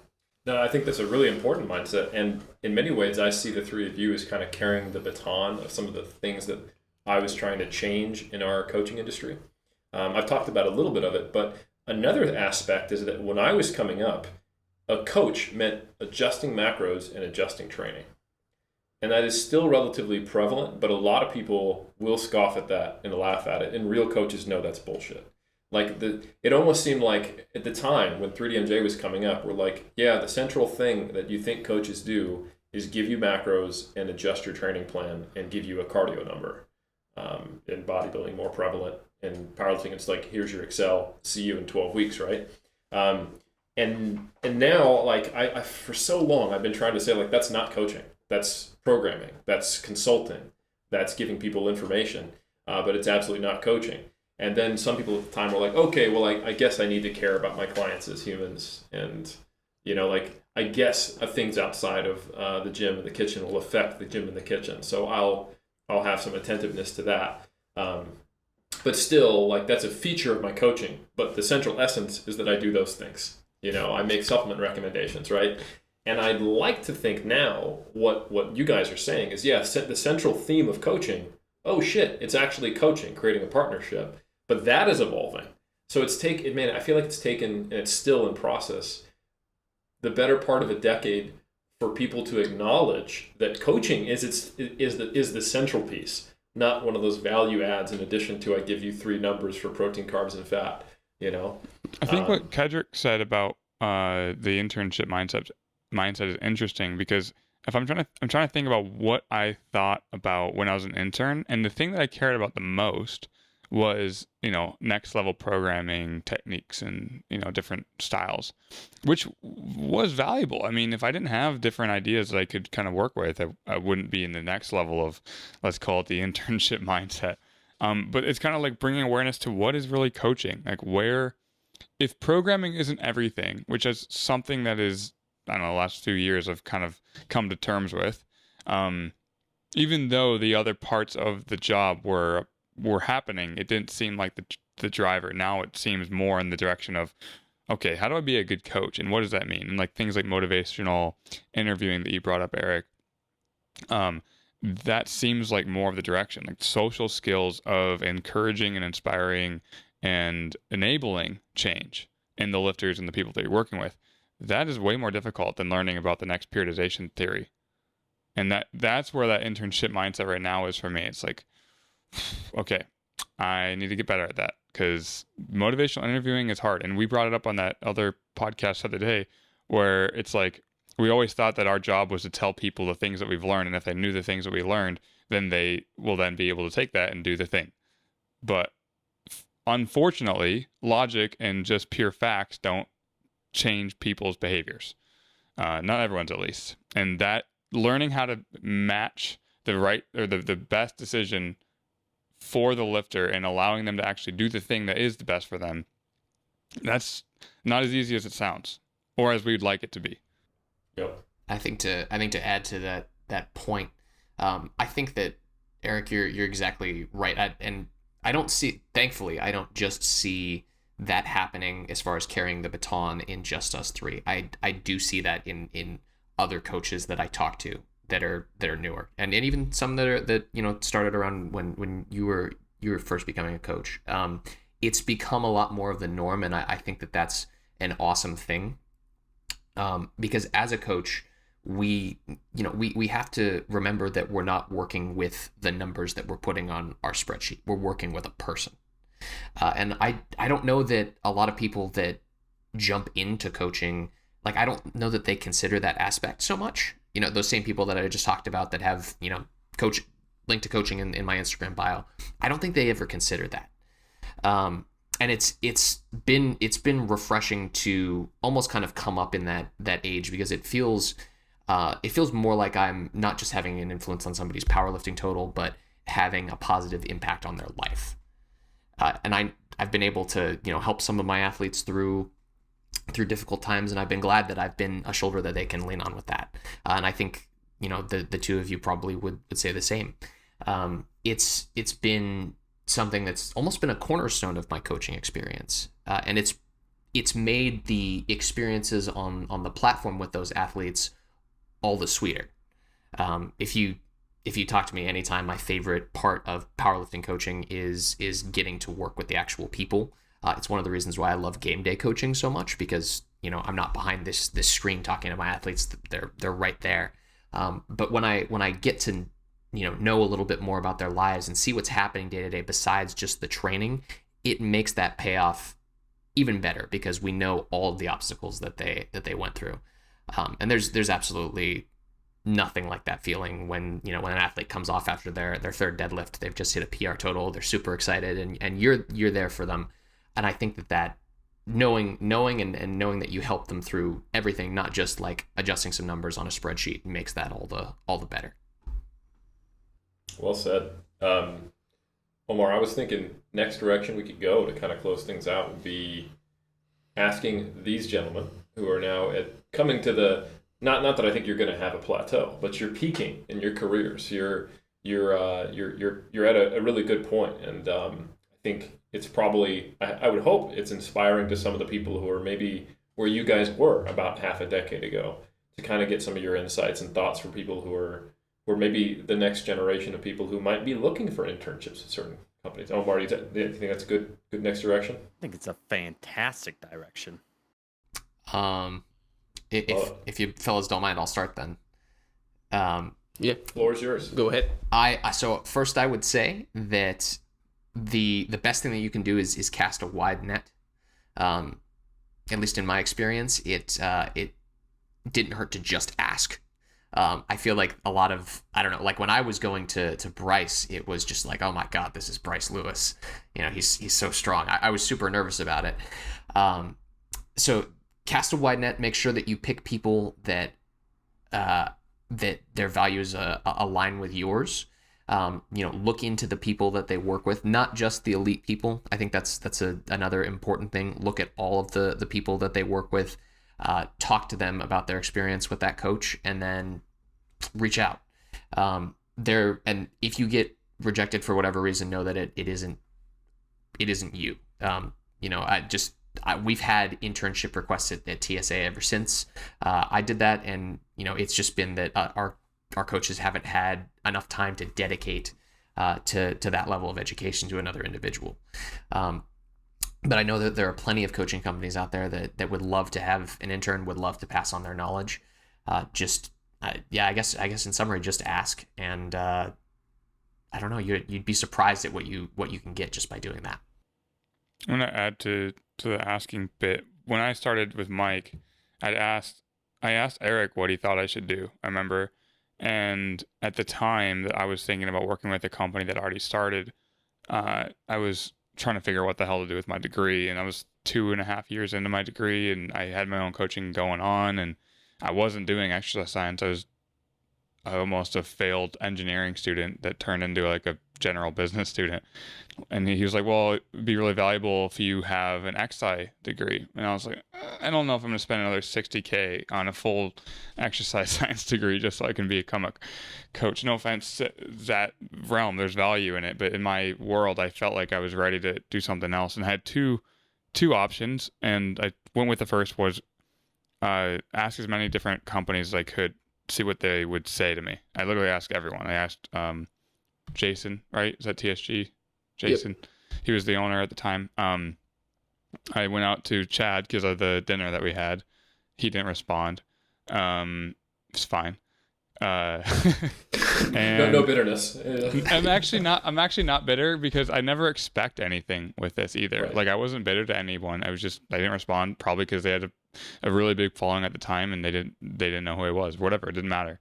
No, I think that's a really important mindset. And in many ways, I see the three of you as kind of carrying the baton of some of the things that I was trying to change in our coaching industry. I've talked about a little bit of it, but another aspect is that when I was coming up, a coach meant adjusting macros and adjusting training. And that is still relatively prevalent, but a lot of people will scoff at that and laugh at it. And real coaches know that's bullshit. Like, it almost seemed like at the time when 3DMJ was coming up, we're like, yeah, the central thing that you think coaches do is give you macros and adjust your training plan and give you a cardio number. In bodybuilding, more prevalent. In powerlifting, it's like, here's your Excel, see you in 12 weeks, right? And now, like, I for so long, I've been trying to say, like, that's not coaching. That's programming. That's consulting. That's giving people information. But it's absolutely not coaching. And then some people at the time were like, okay, well, I guess I need to care about my clients as humans. And, you know, like, I guess things outside of the gym and the kitchen will affect the gym and the kitchen. So I'll have some attentiveness to that. But still, like, that's a feature of my coaching. But the central essence is that I do those things. You know, I make supplement recommendations, right? And I'd like to think now what you guys are saying is, yeah, the central theme of coaching, oh shit, it's actually coaching, creating a partnership. But that is evolving. So I feel like it's taken, and it's still in process, the better part of a decade for people to acknowledge that coaching is the central piece, not one of those value adds in addition to I give you 3 numbers for protein, carbs, and fat, you know? I think what Kedrick said about the internship mindset is interesting, because if I'm trying to think about what I thought about when I was an intern, and the thing that I cared about the most was, you know, next level programming techniques and, you know, different styles, which was valuable. I mean, if I didn't have different ideas that I could kind of work with, I wouldn't be in the next level of, let's call it the internship mindset. But it's kind of like bringing awareness to what is really coaching, like where, if programming isn't everything, which is something that is, I don't know, the last few years I've kind of come to terms with, even though the other parts of the job were happening, it didn't seem like the driver. Now it seems more in the direction of, okay, how do I be a good coach, and what does that mean? And like things like motivational interviewing that you brought up, Eric, that seems like more of the direction, like social skills of encouraging and inspiring and enabling change in the lifters and the people that you're working with. That is way more difficult than learning about the next periodization theory. And that's where that internship mindset right now is for me. It's like, okay, I need to get better at that, because motivational interviewing is hard. And we brought it up on that other podcast the other day, where it's like, we always thought that our job was to tell people the things that we've learned, and if they knew the things that we learned, then they will then be able to take that and do the thing. But unfortunately, logic and just pure facts don't change people's behaviors. Not everyone's, at least. And that learning how to match the right or the best decision for the lifter and allowing them to actually do the thing that is the best for them, that's not as easy as it sounds, or as we'd like it to be. Yep. I think to add to that point, I think that Eric, you're exactly right. And I don't see, thankfully, I don't just see that happening as far as carrying the baton in just us three. I do see that in other coaches that I talk to that are newer, and even some that started around when you were first becoming a coach. It's become a lot more of the norm, and I think that that's an awesome thing. Because as a coach, we have to remember that we're not working with the numbers that we're putting on our spreadsheet. We're working with a person. And I don't know that a lot of people that jump into coaching, like, I don't know that they consider that aspect so much. Those same people that I just talked about that have, coach link to coaching in my Instagram bio. I don't think they ever consider that. And it's been refreshing to almost kind of come up in that age, because it feels more like I'm not just having an influence on somebody's powerlifting total, but having a positive impact on their life. And I've been able to help some of my athletes through difficult times, and I've been glad that I've been a shoulder that they can lean on with that. And I think the two of you probably would say the same. It's been something that's almost been a cornerstone of my coaching experience, and it's made the experiences on the platform with those athletes all the sweeter. If you talk to me anytime, my favorite part of powerlifting coaching is getting to work with the actual people. It's one of the reasons why I love game day coaching so much, because I'm not behind this screen talking to my athletes. They're right there. But when I get to know a little bit more about their lives and see what's happening day to day besides just the training, it makes that payoff even better, because we know all of the obstacles that they went through. And there's absolutely nothing like that feeling when an athlete comes off after their third deadlift. They've just hit a PR total. They're super excited, and you're there for them. And I think that knowing and knowing that you help them through everything, not just like adjusting some numbers on a spreadsheet, makes that all the better. Well said. Omar, I was thinking next direction we could go to kind of close things out would be asking these gentlemen who are now coming to the, not that I think you're going to have a plateau, but you're peaking in your careers. You're at a really good point, and I think it's probably, I would hope it's inspiring to some of the people who are maybe where you guys were about half a decade ago, to kind of get some of your insights and thoughts from people who are maybe the next generation of people who might be looking for internships at certain companies. Omar, do you think that's a good next direction? I think it's a fantastic direction. If you fellas don't mind, I'll start then. Yeah, Floor is yours. go ahead. So first I would say that the best thing that you can do is cast a wide net. At least in my experience, it didn't hurt to just ask. I feel like a lot of, I don't know, like when I was going to Bryce, it was just like, oh my God, this is Bryce Lewis. He's so strong. I was super nervous about it. So cast a wide net, make sure that you pick people that their values align with yours. Look into the people that they work with, not just the elite people. I think that's another important thing. Look at all of the people that they work with. Talk to them about their experience with that coach, and then reach out. And if you get rejected for whatever reason, know that it isn't you. We've had internship requests at TSA ever since I did that, and it's just been that our coaches haven't had enough time to dedicate to that level of education to another individual. But I know that there are plenty of coaching companies out there that would love to have an intern, would love to pass on their knowledge. I guess in summary, just ask, and I don't know, you'd be surprised at what you can get just by doing that. I'm gonna add to the asking bit. When I started with Mike, I'd asked I asked Eric what he thought I should do. I remember, and at the time that I was thinking about working with a company that already started, I was trying to figure out what the hell to do with my degree, and I was 2.5 years into my degree, and I had my own coaching going on, and I wasn't doing exercise science. I was almost a failed engineering student that turned into like a general business student. And he was like, well, it'd be really valuable if you have an XI degree. And I was like, I don't know if I'm going to spend another $60K on a full exercise science degree just so I can become a coach. No offense to that realm, there's value in it. But in my world, I felt like I was ready to do something else, and I had two options. And I went with the first was ask as many different companies as I could, see what they would say to me. I literally asked everyone. I asked Jason, right? Is that TSG? Jason. Yep. He was the owner at the time. I went out to Chad because of the dinner that we had. He didn't respond. It's fine. And no bitterness. I'm actually not bitter because I never expect anything with this either. Right. Like I wasn't bitter to anyone. I didn't respond, probably because they had a really big following at the time and they didn't know who I was. Whatever, it didn't matter.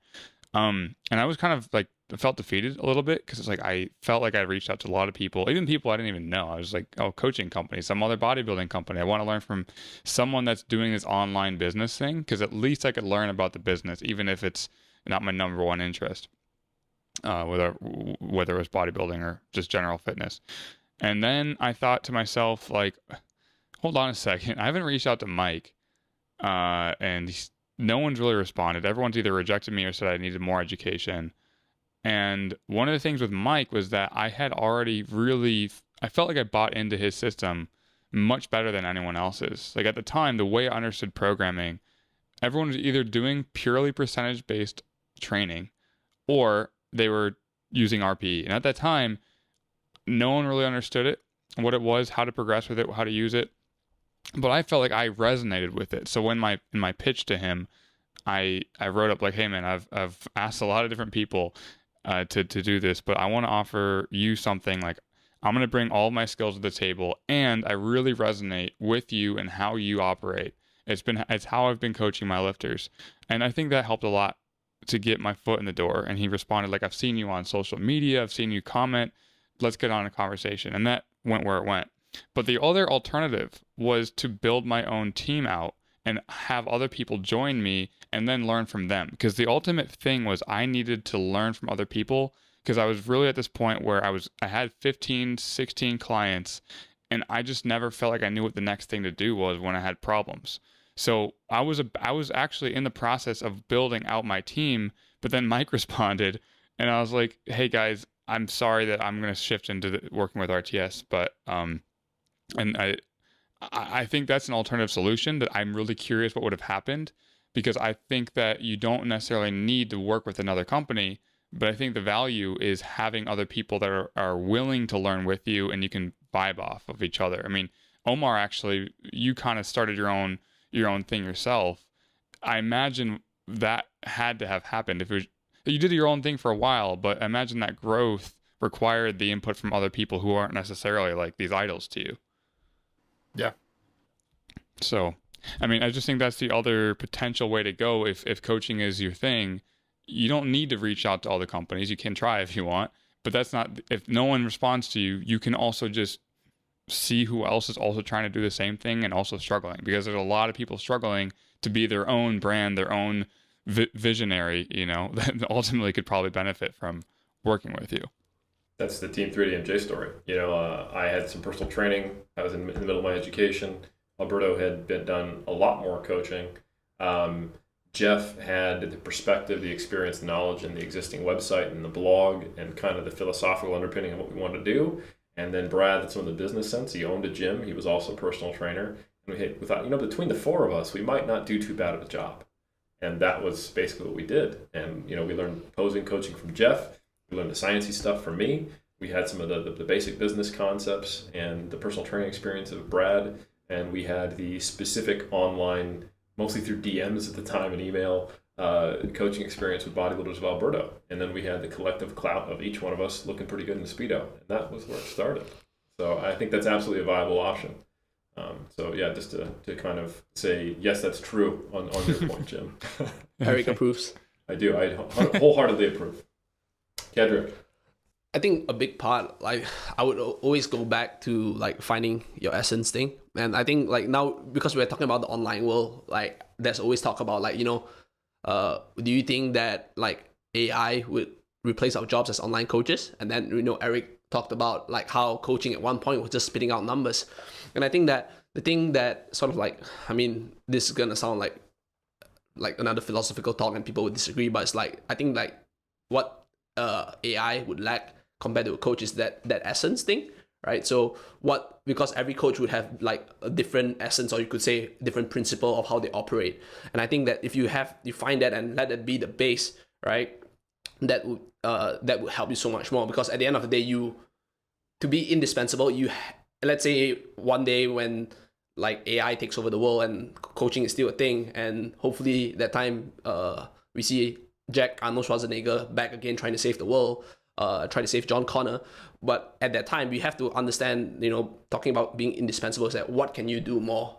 And I was kind of like, I felt defeated a little bit because it's like I felt like I reached out to a lot of people, even people I didn't even know. I was like, oh, coaching company, some other bodybuilding company. I want to learn from someone that's doing this online business thing because at least I could learn about the business, even if it's not my number one interest, whether it was bodybuilding or just general fitness. And then I thought to myself, like, hold on a second. I haven't reached out to Mike, and no one's really responded. Everyone's either rejected me or said I needed more education. And one of the things with Mike was that I had already I felt like I bought into his system much better than anyone else's. Like at the time, the way I understood programming, everyone was either doing purely percentage-based training or they were using RPE. And at that time, no one really understood it, what it was, how to progress with it, how to use it. But I felt like I resonated with it. So when in my pitch to him, I wrote up like, hey man, I've asked a lot of different people to do this, but I want to offer you something. Like I'm going to bring all my skills to the table, and I really resonate with you and how you operate. It's how I've been coaching my lifters, and I think that helped a lot to get my foot in the door. And he responded like, I've seen you on social media, I've seen you comment, let's get on a conversation. And that went where it went. But the other alternative was to build my own team out and have other people join me and then learn from them. Because the ultimate thing was I needed to learn from other people, because I was really at this point where I had 15, 16 clients, and I just never felt like I knew what the next thing to do was when I had problems. So I was actually in the process of building out my team, but then Mike responded, and I was like, hey guys, I'm sorry that I'm going to shift into working with RTS, but and I think that's an alternative solution that I'm really curious what would have happened, because I think that you don't necessarily need to work with another company, but I think the value is having other people that are willing to learn with you, and you can vibe off of each other. I mean, Omar, actually, you kind of started your own thing yourself. I imagine that had to have happened. You did your own thing for a while, but imagine that growth required the input from other people who aren't necessarily like these idols to you. Yeah. So, I mean, I just think that's the other potential way to go. If coaching is your thing, you don't need to reach out to all the companies. You can try if you want, but that's not, if no one responds to you, you can also just see who else is also trying to do the same thing and also struggling, because there's a lot of people struggling to be their own brand, their own visionary, that ultimately could probably benefit from working with you. That's the Team 3DMJ story. I had some personal training. I was in the middle of my education. Alberto had done a lot more coaching. Jeff had the perspective, the experience, the knowledge, and the existing website and the blog and kind of the philosophical underpinning of what we wanted to do. And then Brad, that's on the business sense. He owned a gym. He was also a personal trainer. And we thought, between the four of us, we might not do too bad of a job. And that was basically what we did. And, we learned posing coaching from Jeff. We learned the sciencey stuff from me. We had some of the basic business concepts and the personal training experience of Brad. And we had the specific online, mostly through DMs at the time and email, coaching experience with bodybuilders of Alberto. And then we had the collective clout of each one of us looking pretty good in the Speedo. And that was where it started. So I think that's absolutely a viable option. So yeah, just to kind of say, yes, that's true on your point, Jim. Eric approves. I do. I wholeheartedly approve. Kedrick. I think a big part, like I would always go back to like finding your essence thing. And I think like now, because we're talking about the online world, like there's always talk about like, do you think that like AI would replace our jobs as online coaches? And then, Eric talked about like how coaching at one point was just spitting out numbers. And I think that the thing that sort of like, I mean, this is going to sound like another philosophical talk and people would disagree, but it's like, I think like what AI would lack compared to a coach is that essence thing, right? So because every coach would have like a different essence, or you could say different principle of how they operate. And I think that if you find that and let that be the base, right, that would help you so much more. Because at the end of the day, to be indispensable, let's say one day when like AI takes over the world and coaching is still a thing, and hopefully that time we see Arnold Schwarzenegger back again trying to save the world, try to save John Connor. But at that time, we have to understand, talking about being indispensable, is that what can you do more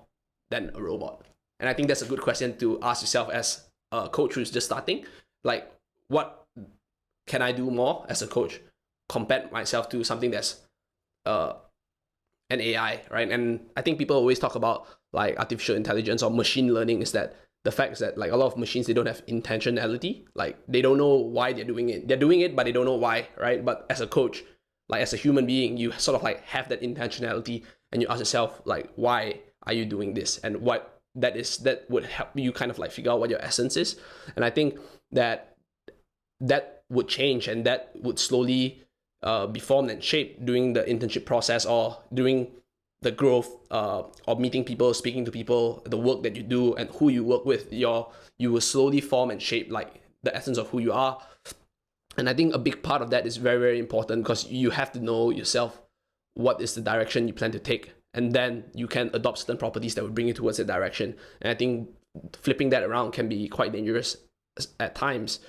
than a robot? And I think that's a good question to ask yourself as a coach who's just starting. Like, what can I do more as a coach? Compare myself to something that's an AI, right? And I think people always talk about like artificial intelligence or machine learning, is that the fact is that like a lot of machines, they don't have intentionality. Like they don't know why they're doing it. They're doing it, but they don't know why, right? But as a coach, like as a human being, you sort of like have that intentionality, and you ask yourself like, why are you doing this? And what that would help you kind of like figure out what your essence is. And I think that would change, and that would slowly be formed and shaped during the internship process, or during the growth of meeting people, speaking to people, the work that you do, and who you work with. You will slowly form and shape like the essence of who you are. And I think a big part of that is very, very important, because you have to know yourself what is the direction you plan to take, and then you can adopt certain properties that will bring you towards that direction. And I think flipping that around can be quite dangerous at times,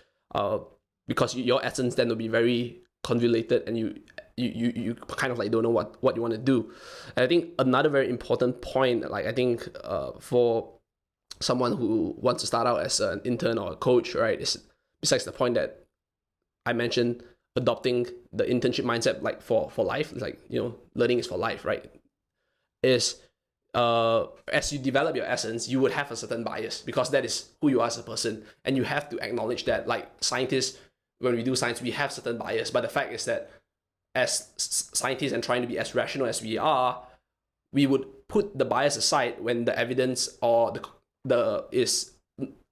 because your essence then will be very convoluted, and you kind of like don't know what you want to do. And I think another very important point, like I think for someone who wants to start out as an intern or a coach, right, is besides the point that I mentioned, adopting the internship mindset like for life, like learning is for life, right, is as you develop your essence, you would have a certain bias, because that is who you are as a person, and you have to acknowledge that. Like scientists, when we do science, we have certain bias, but the fact is that as scientists and trying to be as rational as we are, we would put the bias aside when the evidence or the is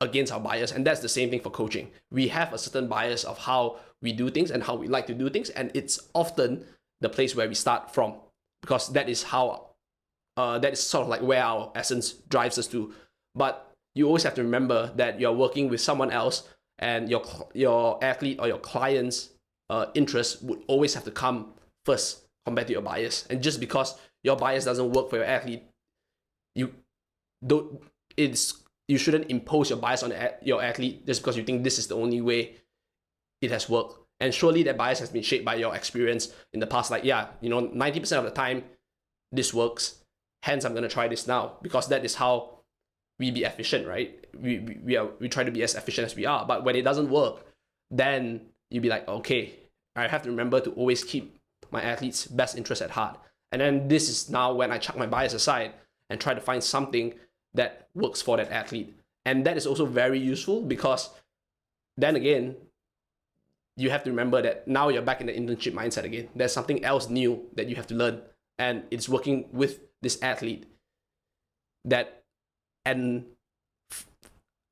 against our bias. And that's the same thing for coaching. We have a certain bias of how we do things and how we like to do things, and it's often the place where we start from, because that is how that is sort of like where our essence drives us to. But you always have to remember that you're working with someone else, and your athlete or your client's interest would always have to come first compared to your bias. And just because your bias doesn't work for your athlete, you shouldn't impose your bias on your athlete just because you think this is the only way it has worked. And surely that bias has been shaped by your experience in the past. Like, 90% of the time this works, hence I'm going to try this now, because that is how we be efficient, right? We try to be as efficient as we are. But when it doesn't work, then you'll be like, okay, I have to remember to always keep my athlete's best interest at heart. And then this is now when I chuck my bias aside and try to find something that works for that athlete. And that is also very useful, because then again, you have to remember that now you're back in the internship mindset again. There's something else new that you have to learn, and it's working with this athlete and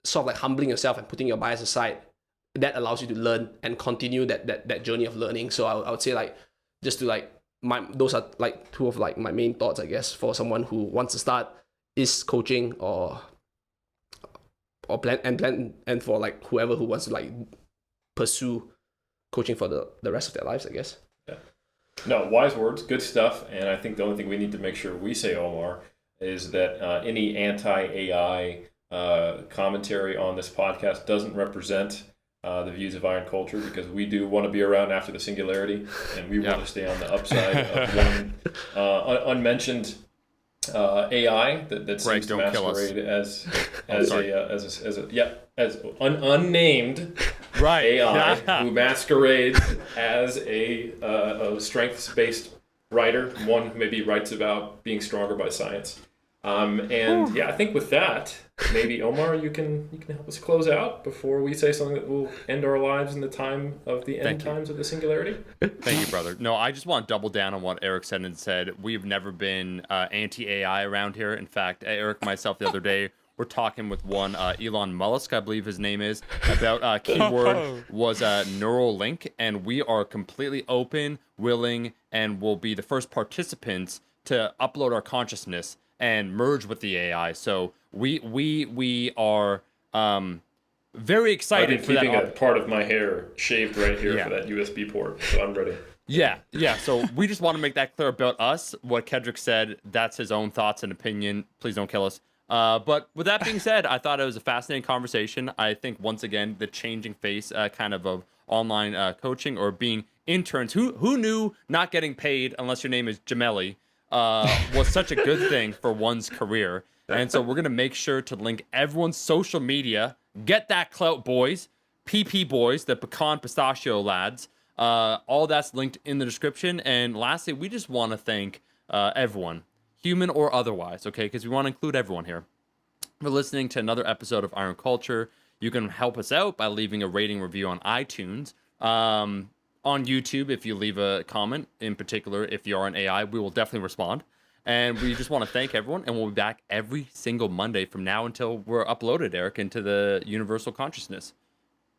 sort of like humbling yourself and putting your bias aside, that allows you to learn and continue that journey of learning. So I would say like, just to like those are like two of like my main thoughts, I guess, for someone who wants to start is coaching or plan and for like whoever who wants to like pursue coaching for the rest of their lives, I guess. Yeah. No, wise words, good stuff. And I think the only thing we need to make sure we say, Omar, is that any anti-AI commentary on this podcast doesn't represent the views of Iron Culture, because we do want to be around after the singularity, and we want to stay on the upside of one unmentioned AI that seems to don't kill us. masquerade as sorry. as unnamed Right. AI who masquerades as a strengths-based writer, one who maybe writes about being stronger by science. And yeah, I think with that, maybe Omar, you can help us close out before we say something that will end our lives in the time of the end times of the singularity. Thank you, brother. No, I just want to double down on what Eric said and said. We've never been anti-AI around here. In fact, Eric and myself the other day were talking with one Elon Musk, I believe his name is, about keyword was neural link, and we are completely open, willing, and will be the first participants to upload our consciousness and merge with the AI. So we are very I've excited been for that. keeping a part of my hair shaved right here for that USB port, so I'm ready. Yeah. So we just want to make that clear about us. What Kedrick said, that's his own thoughts and opinion. Please don't kill us. But with that being said, I thought it was a fascinating conversation. I think once again, the changing face of online coaching or being interns. Who knew not getting paid unless your name is Jameli was such a good thing for one's career. And so we're going to make sure to link everyone's social media. Get that clout, boys. PP boys, the pecan pistachio lads. All that's linked in the description. And lastly, we just want to thank everyone, human or otherwise, okay? Because we want to include everyone here. For listening to another episode of Iron Culture. You can help us out by leaving a rating review on iTunes. On YouTube, if you leave a comment, in particular, if you are an AI, we will definitely respond. And we just want to thank everyone, and we'll be back every single Monday from now until we're uploaded, Eric, into the universal consciousness.